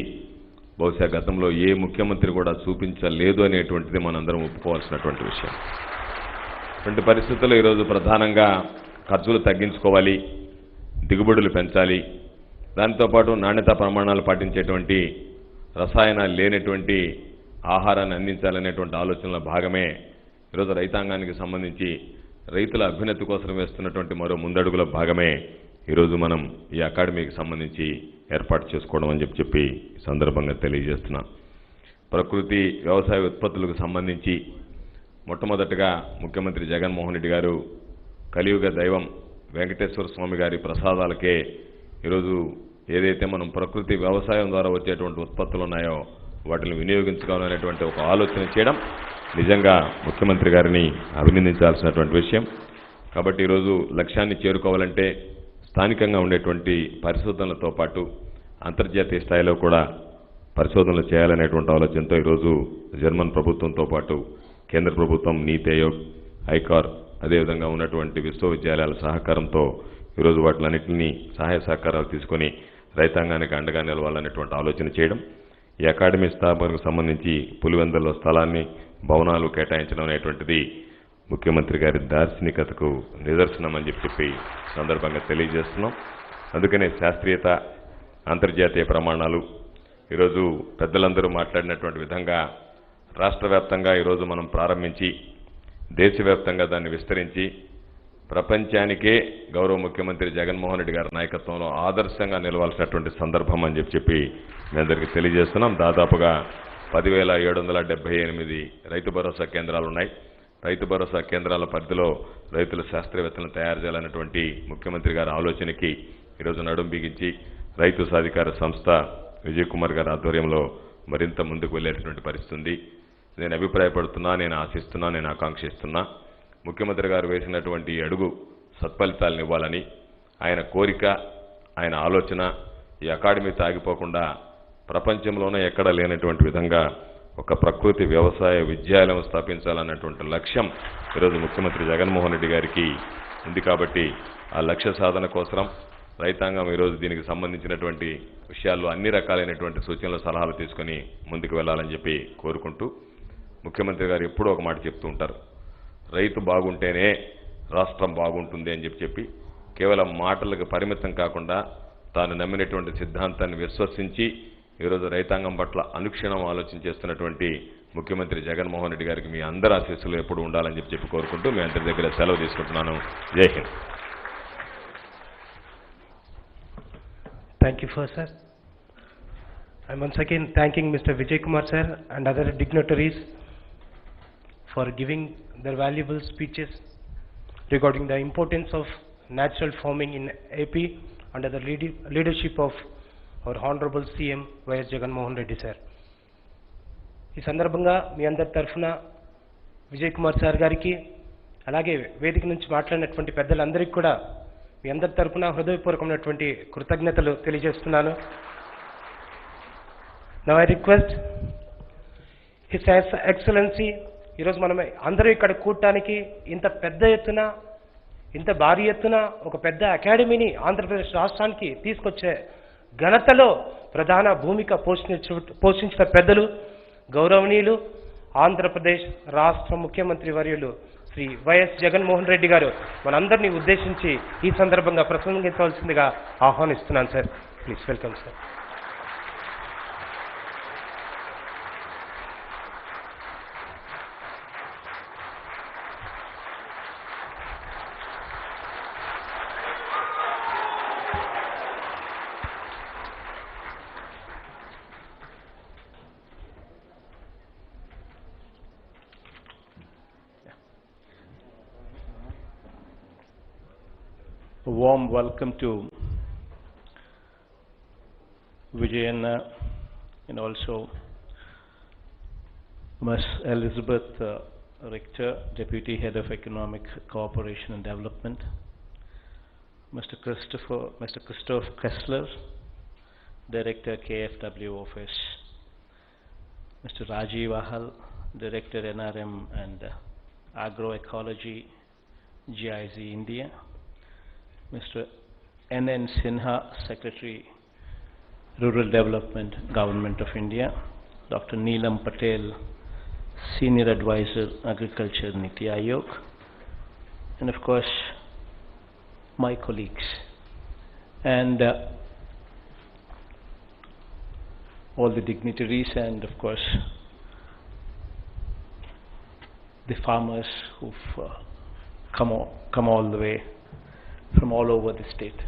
బహుశా గతంలో ఏ ముఖ్యమంత్రి కూడా చూపించలేదు అనేటువంటిది మనందరం ఒప్పుకోవాల్సినటువంటి విషయం. ఇటువంటి పరిస్థితుల్లో ఈరోజు ప్రధానంగా ఖర్చులు తగ్గించుకోవాలి, దిగుబడులు పెంచాలి, దాంతోపాటు నాణ్యతా ప్రమాణాలు పాటించేటువంటి, రసాయనాలు లేనటువంటి ఆహారాన్ని అందించాలనేటువంటి ఆలోచనలో భాగమే ఈరోజు రైతాంగానికి సంబంధించి రైతుల అభ్యున్నతి కోసం వేస్తున్నటువంటి మరో ముందడుగుల భాగమే ఈరోజు మనం ఈ అకాడమీకి సంబంధించి ఏర్పాటు చేసుకోవడం అని చెప్పి ఈ సందర్భంగా తెలియజేస్తున్నాం. ప్రకృతి వ్యవసాయ ఉత్పత్తులకు సంబంధించి మొట్టమొదటగా ముఖ్యమంత్రి జగన్మోహన్ రెడ్డి గారు కలియుగ దైవం వెంకటేశ్వర స్వామి గారి ప్రసాదాలకే ఈరోజు ఏదైతే మనం ప్రకృతి వ్యవసాయం ద్వారా వచ్చేటువంటి ఉత్పత్తులు ఉన్నాయో వాటిని వినియోగించుకోవాలనేటువంటి ఒక ఆలోచన చేయడం నిజంగా ముఖ్యమంత్రి గారిని అభినందించాల్సినటువంటి విషయం. కాబట్టి ఈరోజు లక్ష్యాన్ని చేరుకోవాలంటే స్థానికంగా ఉండేటువంటి పరిశోధనలతో పాటు అంతర్జాతీయ స్థాయిలో కూడా పరిశోధనలు చేయాలనేటువంటి ఆలోచనతో ఈరోజు జర్మన్ ప్రభుత్వంతో పాటు కేంద్ర ప్రభుత్వం, నీతి ఆయోగ్, ఐకార్, అదేవిధంగా ఉన్నటువంటి విశ్వవిద్యాలయాల సహకారంతో ఈరోజు వాటిలన్నింటినీ సహాయ సహకారాలు తీసుకొని రైతాంగానికి అండగా నిలవాలనేటువంటి ఆలోచన చేయడం, ఈ అకాడమీ స్థాపనకు సంబంధించి పులివెందులలో స్థలాన్ని, భవనాలు కేటాయించడం అనేటువంటిది ముఖ్యమంత్రి గారి దార్శనికతకు నిదర్శనం అని చెప్పి సందర్భంగా తెలియజేస్తున్నాం. అందుకనే శాస్త్రీయత, అంతర్జాతీయ ప్రమాణాలు ఈరోజు పెద్దలందరూ మాట్లాడినటువంటి విధంగా రాష్ట్ర వ్యాప్తంగా ఈరోజు మనం ప్రారంభించి దేశవ్యాప్తంగా దాన్ని విస్తరించి ప్రపంచానికే గౌరవ ముఖ్యమంత్రి జగన్మోహన్ రెడ్డి గారి నాయకత్వంలో ఆదర్శంగా నిలవాల్సినటువంటి సందర్భం అని చెప్పి మీ అందరికీ తెలియజేస్తున్నాం. దాదాపుగా 10,778 రైతు భరోసా కేంద్రాలు ఉన్నాయి. రైతు భరోసా కేంద్రాల పరిధిలో రైతుల శాస్త్రవేత్తలను తయారు చేయాలన్నటువంటి ముఖ్యమంత్రి గారి ఆలోచనకి ఈరోజు నడుం బిగించి రైతు సాధికార సంస్థ విజయ్ కుమార్ గారి ఆధ్వర్యంలో మరింత ముందుకు వెళ్ళేటటువంటి పరిస్థితి ఉంది. నేను అభిప్రాయపడుతున్నా, నేను ఆశిస్తున్నా, నేను ఆకాంక్షిస్తున్నా ముఖ్యమంత్రి గారు వేసినటువంటి అడుగు సత్ఫలితాలను ఇవ్వాలని ఆయన కోరిక, ఆయన ఆలోచన ఈ అకాడమీతో ఆగిపోకుండా ప్రపంచంలోనే ఎక్కడా లేనటువంటి విధంగా ఒక ప్రకృతి వ్యవసాయ విద్యాలయం స్థాపించాలన్నటువంటి లక్ష్యం ఈరోజు ముఖ్యమంత్రి జగన్మోహన్ రెడ్డి గారికి ఉంది. కాబట్టి ఆ లక్ష్య సాధన కోసం రైతాంగం ఈరోజు దీనికి సంబంధించినటువంటి విషయాల్లో అన్ని రకాలైనటువంటి సూచనలు, సలహాలు తీసుకొని ముందుకు వెళ్ళాలని చెప్పి కోరుకుంటూ, ముఖ్యమంత్రి గారు ఎప్పుడూ ఒక మాట చెప్తూ ఉంటారు, రైతు బాగుంటేనే రాష్ట్రం బాగుంటుంది అని చెప్పి కేవలం మాటలకు పరిమితం కాకుండా తాను నమ్మినటువంటి సిద్ధాంతాన్ని విశ్వసించి ఈరోజు రైతాంగం పట్ల అనుక్షణం ఆలోచన చేస్తున్నటువంటి ముఖ్యమంత్రి జగన్మోహన్ రెడ్డి గారికి మీ అందరి ఆశీస్సులు ఎప్పుడు ఉండాలని చెప్పి కోరుకుంటూ మీ అందరి దగ్గర సెలవు తీసుకుంటున్నాను. జై Hind. Thank you, sir. I'm once again thanking Mr. Vijay Kumar sir and other dignitaries for giving their valuable speeches regarding the importance of natural farming in AP under the leadership of our Honorable CM YS Jagan Mohan Reddy sir. ఈ సందర్భంగా మీ అందరి తరఫున Vijay Kumar sir గారికి, అలాగే వేదిక నుంచి మాట్లాడినటువంటి పెద్దలందరికీ కూడా మీ అందరి తరఫున హృదయపూర్వకమైనటువంటి కృతజ్ఞతలు తెలియజేస్తున్నాను. Now I request his excellency, ఈరోజు మనం అందరూ ఇక్కడ కూడటానికి ఇంత పెద్ద ఎత్తున, ఇంత భారీ ఎత్తున ఒక పెద్ద అకాడమీని ఆంధ్రప్రదేశ్ రాష్ట్రానికి తీసుకొచ్చే ఘనతలో ప్రధాన భూమిక పోషించిన పెద్దలు, గౌరవనీయులు ఆంధ్రప్రదేశ్ రాష్ట్ర ముఖ్యమంత్రి వర్యులు శ్రీ వైఎస్ జగన్మోహన్ రెడ్డి గారు మనందరినీ ఉద్దేశించి ఈ సందర్భంగా ప్రసంగించవలసిందిగా ఆహ్వానిస్తున్నాను sir. Please welcome sir. A warm welcome to Vijayanna and also Ms. Elizabeth Richter, Deputy Head of Economic Cooperation and Development, Mr. Christoph Kessler, Director KFW Office, Mr. Rajiv Ahal, Director NRM and Agroecology, GIZ India, Mr. N.N. Sinha, Secretary, Rural Development, Government of India, Dr. Neelam Patel, Senior Advisor, Agriculture, Niti Aayog, and of course, my colleagues, and all the dignitaries, and of course, the farmers who've come all the way from all over the state.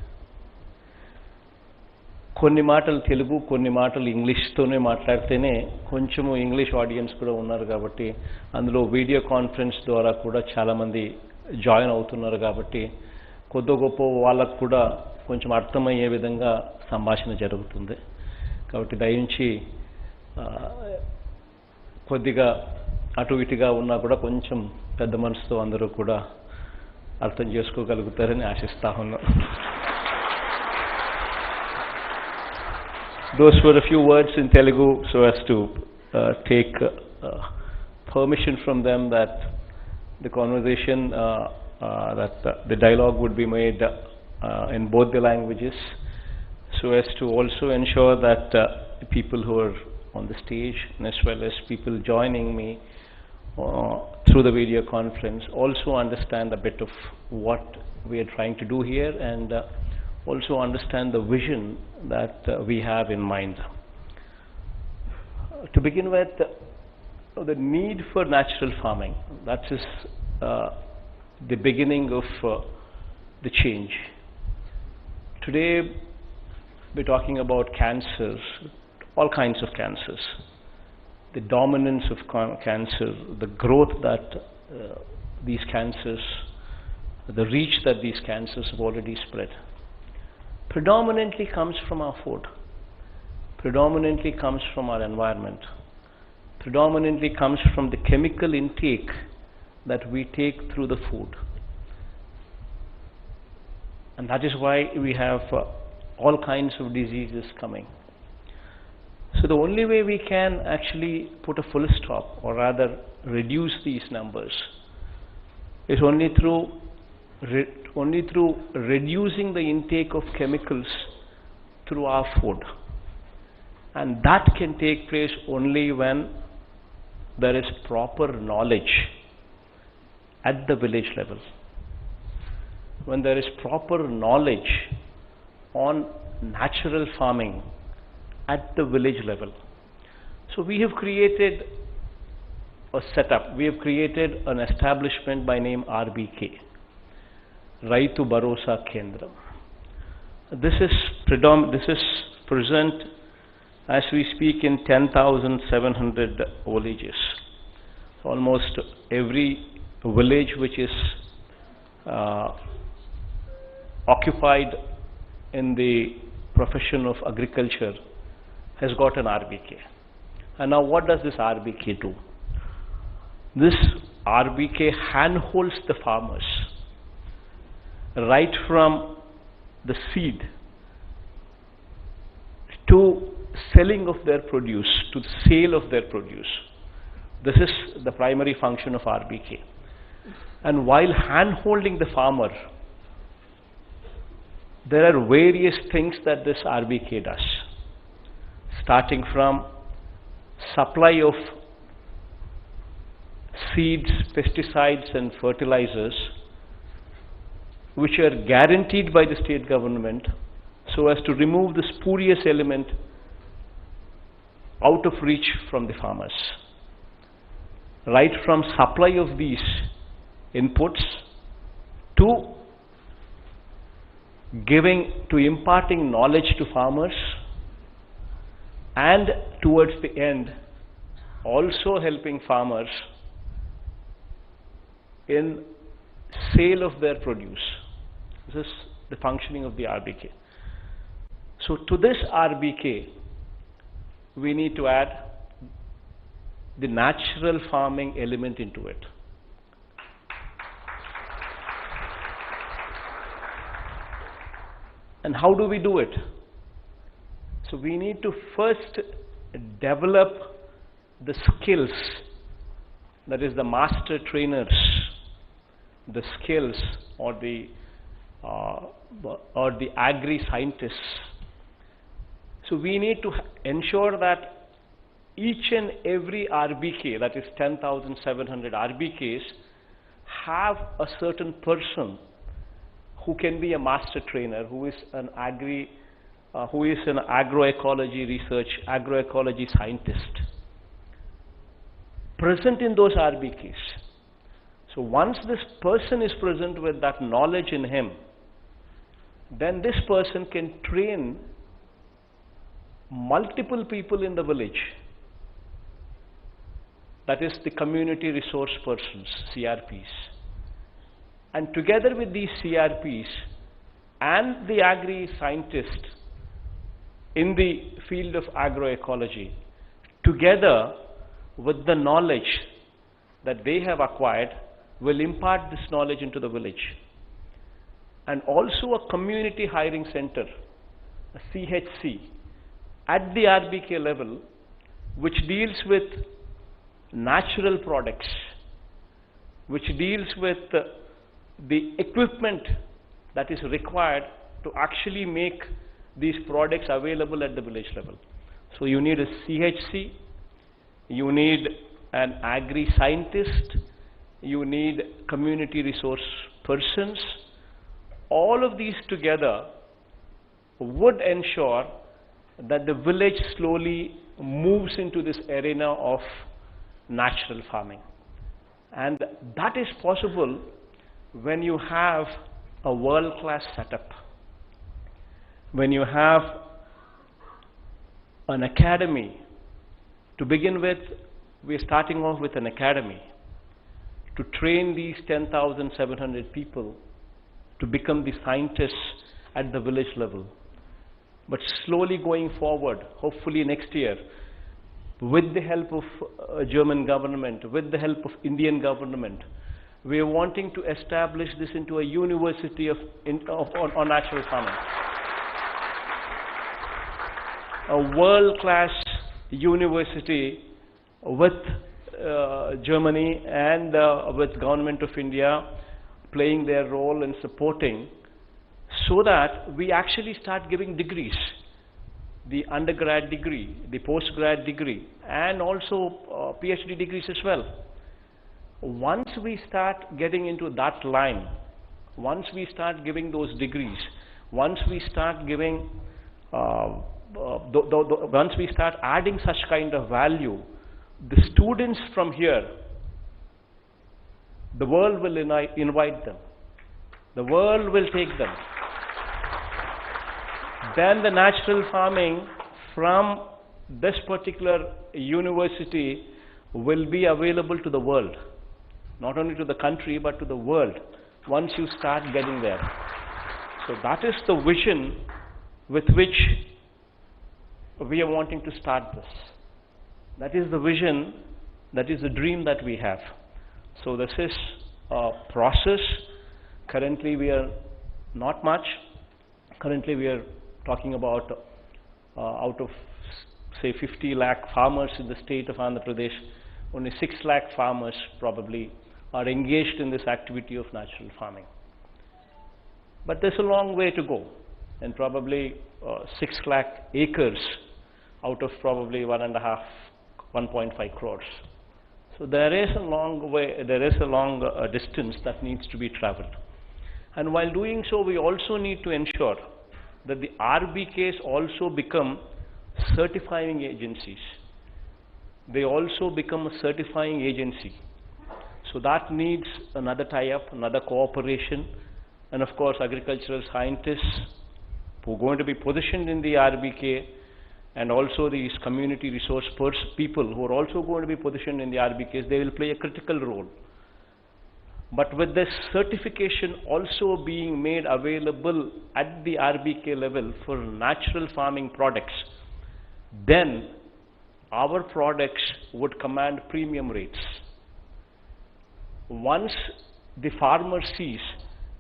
కొన్ని మాటలు తెలుగు, కొన్ని మాటలు ఇంగ్లీష్తోనే మాట్లాడితేనే కొంచెము English audience కూడా ఉన్నారు కాబట్టి, అందులో వీడియో కాన్ఫరెన్స్ ద్వారా కూడా చాలామంది జాయిన్ అవుతున్నారు కాబట్టి కొద్ది గొప్ప వాళ్ళకు కూడా కొంచెం అర్థమయ్యే విధంగా సంభాషణ జరుగుతుంది. కాబట్టి దయించి కొద్దిగా అటు ఇటుగా ఉన్నా కూడా కొంచెం పెద్ద మనసుతో అందరూ కూడా అర్థం చేసుకోగలుగుతారని ఆశిస్తా ఉన్నాను. Those were a few words in Telugu so as to take permission from them that the conversation, the dialogue would be made in both the languages, so as to also ensure that people who are on the stage and as well as people joining me through the video conference also understand a bit of what we are trying to do here and also understand the vision that we have in mind. To begin with, the need for natural farming, that is the beginning of the change. Today we're talking about cancers, all kinds of cancers, the dominance of cancer, the growth that these cancers, the reach that these cancers have already spread, predominantly comes from our food, predominantly comes from our environment, predominantly comes from the chemical intake that we take through the food. And that is why we have all kinds of diseases coming. So the only way we can actually put a full stop, or rather reduce these numbers, is only through reducing the intake of chemicals through our food. And that can take place only when there is proper knowledge at the village level. When there is proper knowledge on natural farming at the village level. So we have created a setup, we have created an establishment by name RBK, Raitu Bharosa Kendram. This is present as we speak in 10,700 villages. So almost every village which is occupied in the profession of agriculture has got an RBK. And now what does this RBK do? This RBK handholds the farmers right from the seed to selling of their produce, to the sale of their produce. This is the primary function of RBK. And while hand-holding the farmer, there are various things that this RBK does, starting from supply of seeds, pesticides and fertilizers, which are guaranteed by the state government so as to remove the spurious element out of reach from the farmers. Right from supply of these inputs to imparting knowledge to farmers, and towards the end also helping farmers in sale of their produce. This is the functioning of the RBK. So to this RBK we need to add the natural farming element into it. And how do we do it? So we need to first develop the skills, that is the master trainers, the skills or the agri-scientists. So we need to ensure that each and every RBK, that is 10,700 RBKs, have a certain person who can be a master trainer, who is an agroecology research, agroecology scientist, present in those RBKs. So once this person is present with that knowledge in him, then this person can train multiple people in the village, that is the community resource persons, CRPs. And together with these CRPs and the agri-scientists in the field of agroecology, together with the knowledge that they have acquired, will impart this knowledge into the village. And also a community hiring center, a CHC, at the RBK level, which deals with natural products, which deals with the equipment that is required to actually make these products available at the village level. So you need a CHC, you need an agri-scientist, you need community resource persons. All of these together would ensure that the village slowly moves into this arena of natural farming. And that is possible when you have a world-class setup, when you have an academy. To begin with, we're starting off with an academy to train these 10,700 people to become the scientists at the village level. But slowly going forward, hopefully next year, with the help of German government, with the help of Indian government, we are wanting to establish this into a university on natural farming. A world-class university with Germany and with Government of India playing their role in supporting, so that we actually start giving degrees, the undergrad degree, the postgrad degree, and also PhD degrees as well. Once we start getting into that line, once we start giving those degrees, once we start giving, once we start adding such kind of value, the students from here, the world will invite them. The world will take them. Then the natural farming from this particular university will be available to the world. Not only to the country, but to the world, once you start getting there. So that is the vision with which we are wanting to start this. That is the vision, that is the dream that we have. So this is a process. Currently we are not much. Currently we are talking about out of say 50 lakh farmers in the state of Andhra Pradesh, only 6 lakh farmers probably are engaged in this activity of natural farming. But there's a long way to go, and probably 6 lakh acres out of probably 1.5 crores. So there is a long way, there is a long distance that needs to be traveled. And while doing so, we also need to ensure that the RBKs also become certifying agencies. They also become a certifying agency. So that needs another tie-up, another cooperation, and of course agricultural scientists who are going to be positioned in the RBK, and also these community resource people who are also going to be positioned in the RBKs, they will play a critical role. But with this certification also being made available at the RBK level for natural farming products, then our products would command premium rates. Once the farmer sees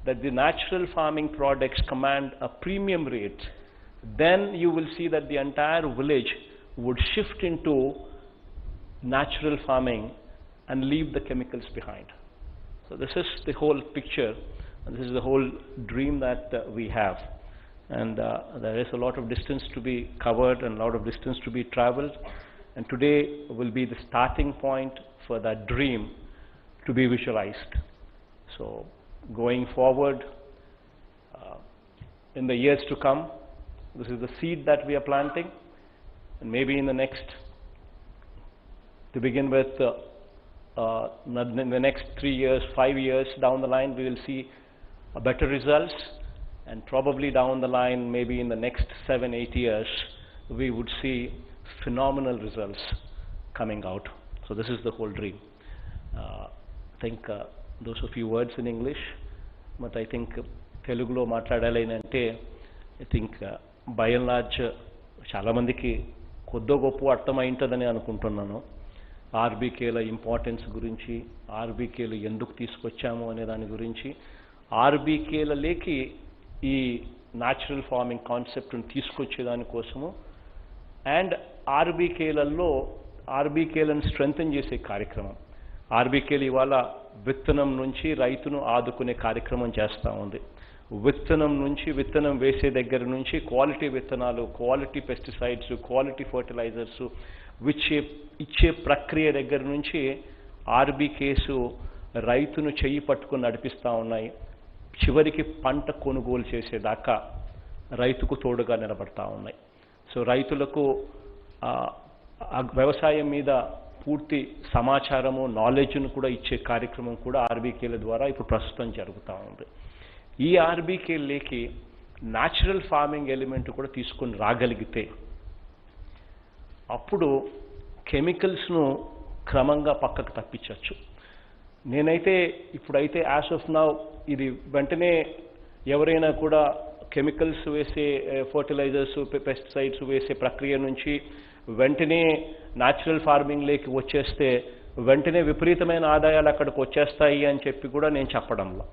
that the natural farming products command a premium rate, then you will see that the entire village would shift into natural farming and leave the chemicals behind. So this is the whole picture, and this is the whole dream that we have. And there is a lot of distance to be covered and a lot of distance to be traveled. And today will be the starting point for that dream to be visualized. So going forward, in the years to come, this is the seed that we are planting, and maybe in the next, to begin with, in the next 3 years, 5 years down the line, we will see better results, and probably down the line, maybe in the next 7, 8 years, we would see phenomenal results coming out. So this is the whole dream. I think those are few words in English, but I think Telugulo మాట్లాడాలి అంటే I think by and large చాలామందికి కొద్దో గొప్ప అర్థమైంటుందని అనుకుంటున్నాను. ఆర్బీకేల importance గురించి, ఆర్బీకేలు ఎందుకు తీసుకొచ్చాము అనే దాని గురించి, ఆర్బీకేలలోకి ఈ న్యాచురల్ ఫార్మింగ్ కాన్సెప్ట్ని తీసుకొచ్చేదానికోసము అండ్ ఆర్బీకేలను స్ట్రెంగ్తన్ చేసే కార్యక్రమం. ఆర్బీకేలు ఇవాళ విత్తనం నుంచి రైతును ఆదుకునే కార్యక్రమం చేస్తూ ఉంది. విత్తనం నుంచి, విత్తనం వేసే దగ్గర నుంచి క్వాలిటీ విత్తనాలు, క్వాలిటీ పెస్టిసైడ్స్, క్వాలిటీ ఫర్టిలైజర్స్ ఇచ్చే ప్రక్రియ దగ్గర నుంచి ఆర్బీకేసు రైతును చెయ్యి పట్టుకుని నడిపిస్తూ ఉన్నాయి. చివరికి పంట కొనుగోలు చేసేదాకా రైతుకు తోడుగా నిలబడతా ఉన్నాయి. సో రైతులకు వ్యవసాయం మీద పూర్తి సమాచారము, నాలెడ్జ్ను కూడా ఇచ్చే కార్యక్రమం కూడా ఆర్బీకేల ద్వారా ఇప్పుడు ప్రస్తుతం జరుగుతూ ఉంది. ఈ ఆర్బీకేలకి న్యాచురల్ ఫార్మింగ్ ఎలిమెంట్ కూడా తీసుకొని రాగలిగితే అప్పుడు కెమికల్స్ను క్రమంగా పక్కకు తప్పించవచ్చు. నేనైతే ఇప్పుడైతే యాజ్ ఆఫ్ నౌ ఇది వెంటనే ఎవరైనా కూడా కెమికల్స్ వేసే ఫర్టిలైజర్స్, పెస్టిసైడ్స్ వేసే ప్రక్రియ నుంచి వెంటనే న్యాచురల్ ఫార్మింగ్లోకి వచ్చేస్తే వెంటనే విపరీతమైన ఆదాయాలు అక్కడికి వచ్చేస్తాయి అని చెప్పి కూడా నేను చెప్పడంలో,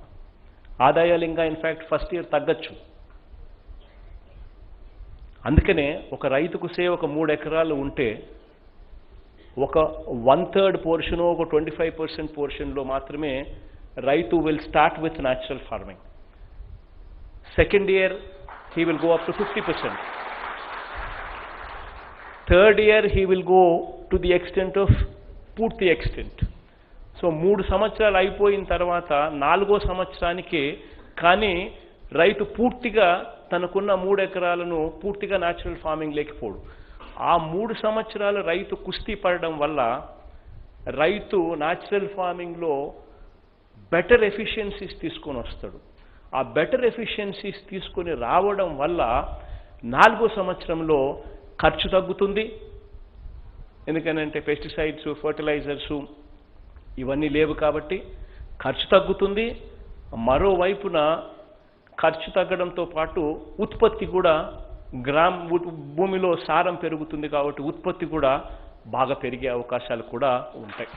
ఆదాయాలు ఇంకా ఇన్ఫ్యాక్ట్ ఫస్ట్ ఇయర్ తగ్గచ్చు. అందుకనే ఒక రైతుకు ఒక 3 ఎకరాలు ఉంటే ఒక 1/3 పోర్షన్, ఒక 25% పోర్షన్లో మాత్రమే రైతు will start with natural farming. Second year he will go up to 50%. Third year he will go to the extent of పూర్తి ఎక్స్టెంట్. సో 3 సంవత్సరాలు అయిపోయిన తర్వాత 4వ సంవత్సరానికి కానీ రైతు పూర్తిగా తనకున్న 3 ఎకరాలను పూర్తిగా న్యాచురల్ ఫార్మింగ్ లేకపోడు. ఆ 3 సంవత్సరాలు రైతు కుస్తీ పడడం వల్ల రైతు న్యాచురల్ ఫార్మింగ్లో బెటర్ ఎఫిషియన్సీస్ తీసుకొని వస్తాడు. ఆ బెటర్ ఎఫిషియన్సీస్ తీసుకొని రావడం వల్ల 4వ సంవత్సరంలో ఖర్చు తగ్గుతుంది. ఎందుకనంటే పెస్టిసైడ్స్, ఫర్టిలైజర్సు ఇవన్నీ లేవు కాబట్టి ఖర్చు తగ్గుతుంది. మరోవైపున ఖర్చు తగ్గడంతో పాటు ఉత్పత్తి కూడా భూమిలో సారం పెరుగుతుంది కాబట్టి ఉత్పత్తి కూడా బాగా పెరిగే అవకాశాలు కూడా ఉంటాయి.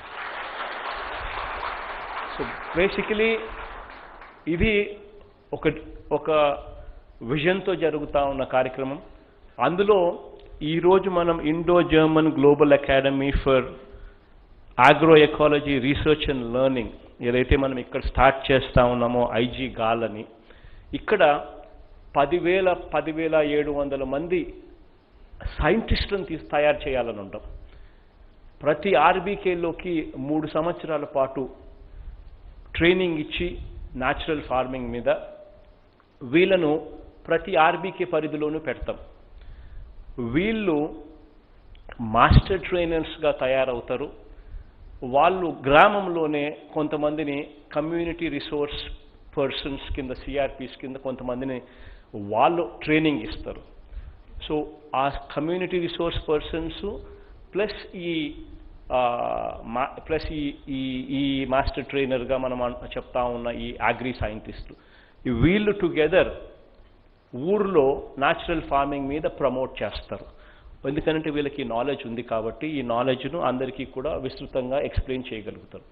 సో బేసికలీ ఇది ఒక విజన్తో జరుగుతూ ఉన్న కార్యక్రమం. అందులో ఈరోజు మనం Indo German global academy for agro ecology research and learning ఏదైతే మనం ఇక్కడ స్టార్ట్ చేస్తూ ఉన్నామో ఐజీ గాల్ అని, ఇక్కడ 10,700 మంది సైంటిస్టులను తయారు చేయాలని ఉంటాం. ప్రతి ఆర్బీకేలోకి 3 సంవత్సరాల పాటు ట్రైనింగ్ ఇచ్చి న్యాచురల్ ఫార్మింగ్ మీద వీళ్ళను ప్రతి ఆర్బీకే పరిధిలోనూ పెడతాం. వీళ్ళు మాస్టర్ ట్రైనర్స్గా తయారవుతారు. వాళ్ళు గ్రామంలోనే కొంతమందిని కమ్యూనిటీ రిసోర్స్ పర్సన్స్ కింద, సిఆర్పీస్ కింద కొంతమందిని వాళ్ళు ట్రైనింగ్ ఇస్తారు. సో ఆ కమ్యూనిటీ రిసోర్స్ పర్సన్స్ ప్లస్ ఈ మాస్టర్ ట్రైనర్గా మనం చెప్తా ఉన్న ఈ అగ్రి సైంటిస్టు వీళ్ళు టుగెదర్ ఊర్లో న్యాచురల్ ఫార్మింగ్ మీద ప్రమోట్ చేస్తారు. ఎందుకంటే వీళ్ళకి నాలెడ్జ్ ఉంది కాబట్టి ఈ నాలెడ్జ్ను అందరికీ కూడా విస్తృతంగా ఎక్స్ప్లెయిన్ చేయగలుగుతారు.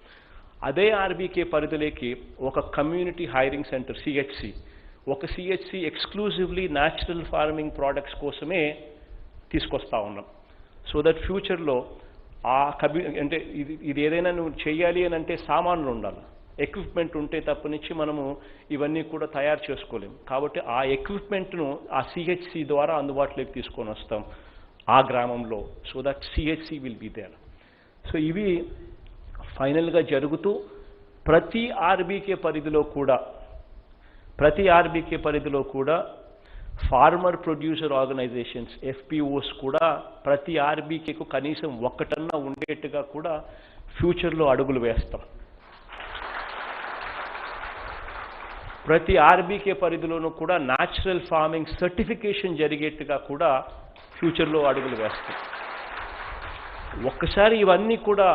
అదే ఆర్బీకే పరిధిలోకి ఒక కమ్యూనిటీ హైరింగ్ సెంటర్ ఒక CHC exclusively natural farming products కోసమే తీసుకొస్తా ఉన్నాం. సో దట్ ఫ్యూచర్లో అంటే ఇది ఏదైనా నువ్వు చేయాలి అని అంటే సామాన్లు ఉండాలి, ఎక్విప్మెంట్ ఉంటే తప్పనిచ్చి మనము ఇవన్నీ కూడా తయారు చేసుకోలేము. కాబట్టి ఆ ఎక్విప్మెంట్ను ఆ సిహెచ్సి ద్వారా అందుబాటులోకి తీసుకొని వస్తాం ఆ గ్రామంలో. So that CHC will be there. So ఇవి ఫైనల్గా జరుగుతూ ప్రతి ఆర్బీకే పరిధిలో కూడా ఫార్మర్ ప్రొడ్యూసర్ ఆర్గనైజేషన్స్ ఎఫ్పిఓస్ కూడా ప్రతి ఆర్బీకేకు కనీసం ఒక్కటన్నా ఉండేట్టుగా కూడా ఫ్యూచర్లో అడుగులు వేస్తాం. ప్రతి ఆర్బీకే పరిధిలోనూ కూడా న్యాచురల్ ఫార్మింగ్ సర్టిఫికేషన్ జరిగేట్టుగా కూడా ఫ్యూచర్లో అడుగులు వేస్తాయి. ఒక్కసారి ఇవన్నీ కూడా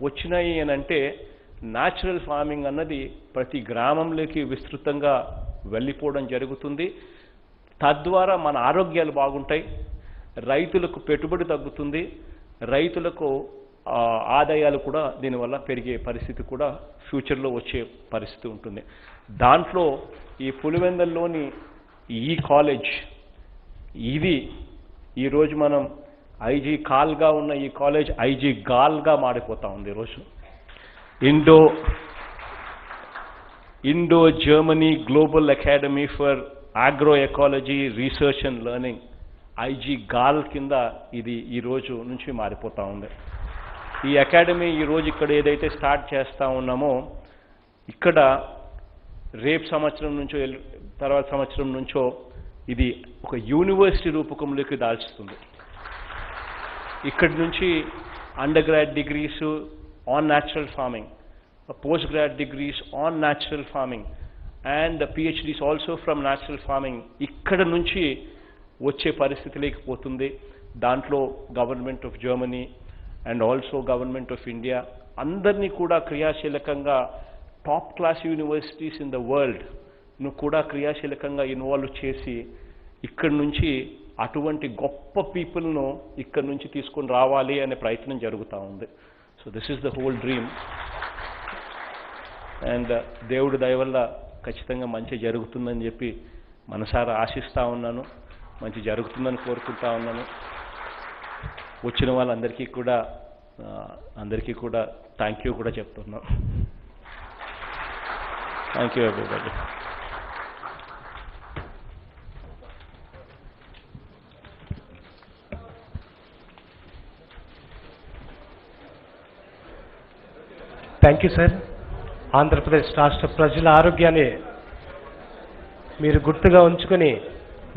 వచ్చినాయి అని అంటే న్యాచురల్ ఫార్మింగ్ అన్నది ప్రతి గ్రామంలోకి విస్తృతంగా వెళ్ళిపోవడం జరుగుతుంది. తద్వారా మన ఆరోగ్యాలు బాగుంటాయి, రైతులకు పెట్టుబడి తగ్గుతుంది, రైతులకు ఆదాయాలు కూడా దీనివల్ల పెరిగే పరిస్థితి కూడా ఫ్యూచర్లో వచ్చే పరిస్థితి ఉంటుంది. దాంట్లో ఈ పులివెందుల్లోని ఈ కాలేజ్ ఇది ఈరోజు మనం ఐజీ కాల్గా ఉన్న ఈ కాలేజ్ ఐజీ గాల్గా మారిపోతా ఉంది. ఈరోజు Indo Germany global academy for agro ecology research and learning IG గాల్ కింద ఇది ఈరోజు నుంచి మారిపోతూ ఉంది. ఈ అకాడమీ ఈరోజు ఇక్కడ ఏదైతే స్టార్ట్ చేస్తూ ఉన్నామో ఇక్కడ రేపు సంవత్సరం నుంచో తర్వాత సంవత్సరం నుంచో ఇది ఒక యూనివర్సిటీ రూపకంలోకి దాల్చుతుంది. ఇక్కడి నుంచి under grad degrees on natural farming, post grad degrees on natural farming and PhDs also from natural farming ఇక్కడ నుంచి వచ్చే పరిస్థితి లేకపోతుంది. దాంట్లో government of Germany and also government of India అందరినీ కూడా క్రియాశీలకంగా top class universities in the వరల్డ్ను కూడా క్రియాశీలకంగా ఇన్వాల్వ్ చేసి ఇక్కడి నుంచి అటువంటి గొప్ప పీపుల్ను ఇక్కడి నుంచి తీసుకొని రావాలి అనే ప్రయత్నం జరుగుతూ ఉంది. So this is the whole dream and దేవుడి దయ వల్ల ఖచ్చితంగా మంచి జరుగుతుందని చెప్పి మనసారా ఆశిస్తూ ఉన్నాను. మంచి జరుగుతుందని కోరుకుంటా ఉన్నాను. వచ్చిన వాళ్ళందరికీ కూడా థ్యాంక్ యూ కూడా చెప్తున్నాను. Thank you everybody. Thank you sir. Andhra Pradesh రాష్ట్ర ప్రజల ఆరోగ్యాన్ని మీరు గుర్తుగా ఉంచుకొని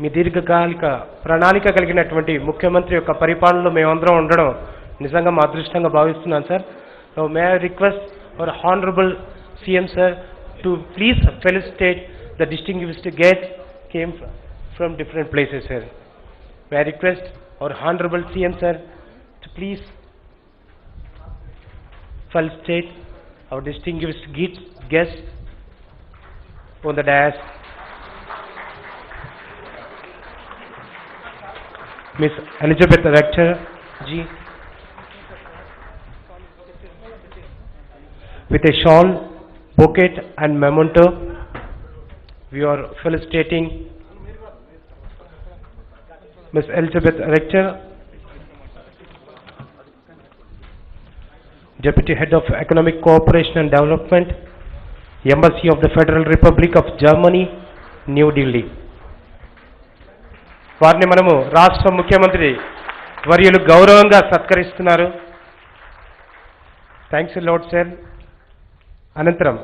మీ దీర్ఘకాలిక ప్రణాళిక కలిగినటువంటి ముఖ్యమంత్రి యొక్క పరిపాలనలో మేమందరం ఉండడం నిజంగా మా అదృష్టంగా భావిస్తున్నాను sir. May I request our honourable CM sir to please felicitate the distinguished guests came from different places sir. May I request our honorable CM sir to please felicitate our distinguished guests on the dais. Miss Elizabeth Rector ji with a shawl, bouquet and memento, we are felicitating Miss Elizabeth Rector, Deputy Head of Economic Cooperation and Development, Embassy of the Federal Republic of Germany, New Delhi. వారిని మనము రాష్ట్ర ముఖ్యమంత్రి వర్యులు గౌరవంగా సత్కరిస్తున్నారు. Thanks lord sir. అనంతరం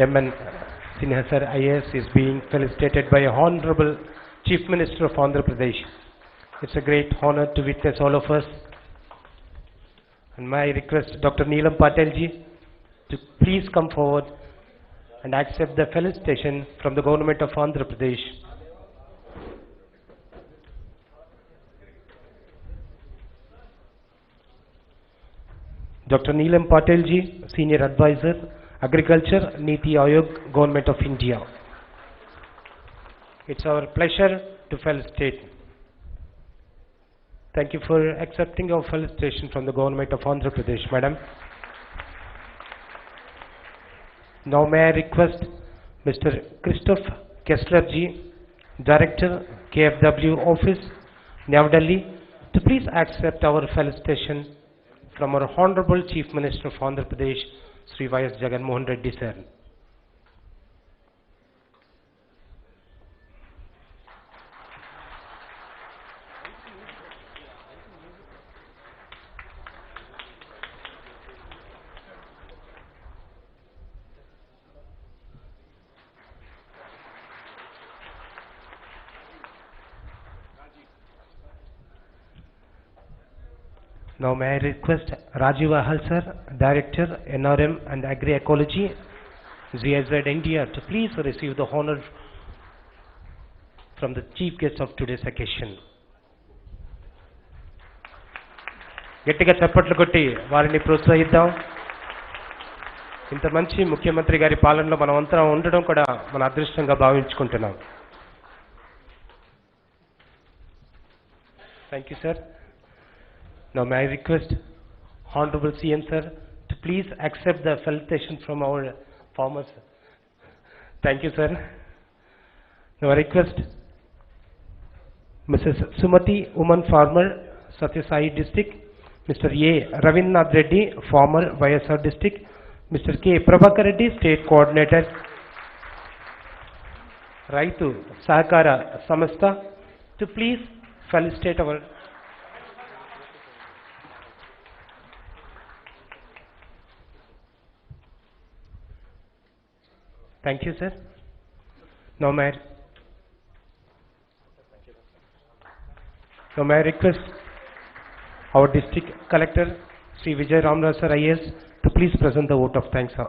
MN Sinha sir IAS is being felicitated by Honorable Chief Minister of Andhra Pradesh. It's a great honor to witness all of us. And may I request Dr. Neelam Patel ji to please come forward and accept the felicitation from the government of Andhra Pradesh. Dr. Neelam Patel ji, Senior Advisor, Agriculture, Niti Aayog, Government of India. It's our pleasure to felicitate. Thank you for accepting our felicitation from the government of Andhra Pradesh, madam. Now may I request Mr. Christoph Kessler ji, Director, KFW Office, New Delhi, to please accept our felicitation from our Honorable Chief Minister of Andhra Pradesh, Sri YS Jagan Mohan Reddy sir. Now may I request Rajiv Ahal sir, Director, NRM and Agri-Ecology, GAARL India, to please receive the honor from the chief guest of today's occasion. గట్టిగా చప్పట్లు కొట్టి వారిని ప్రోత్సహిద్దాం. ఇంత మంచి ముఖ్యమంత్రి గారి పాలనలో మనమంతా ఉండడం కూడా మన అదృష్టంగా భావించుకుంటున్నాం. Thank you, sir. Now may I request Honorable CM sir to please accept the felicitation from our farmers. Thank you, sir. Now I request Mrs. Sumati, woman farmer, Satyasai district, Mr. A. Ravindranath Reddy, farmer, YSR district, Mr. K. Prabhakar Reddy, state coordinator, Raitu Sahakara Samastha, to please felicitate our Thank you, sir. Now may I request our district collector, Sri Vijay Ramraj sir IAS, to please present the vote of thanks, sir.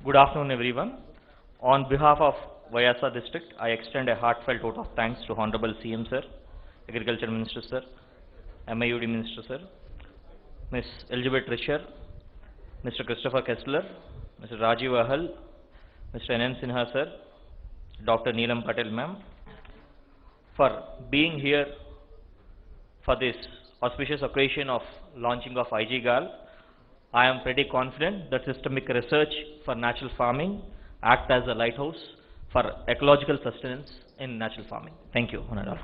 Good afternoon, everyone. On behalf of YSR district, I extend a heartfelt vote of thanks to Honorable CM sir, Agriculture Minister sir, MIUD Minister sir, Ms. Elizabeth Risher, Mr. Christopher Kessler, Mr. Rajiv Ahal, Mr. N.N. Sinha sir, Dr. Neelam Patel ma'am, for being here for this auspicious occasion of launching of GAARL. I am pretty confident that systemic research for natural farming act as a lighthouse for ecological sustenance in natural farming. Thank you, Honorable.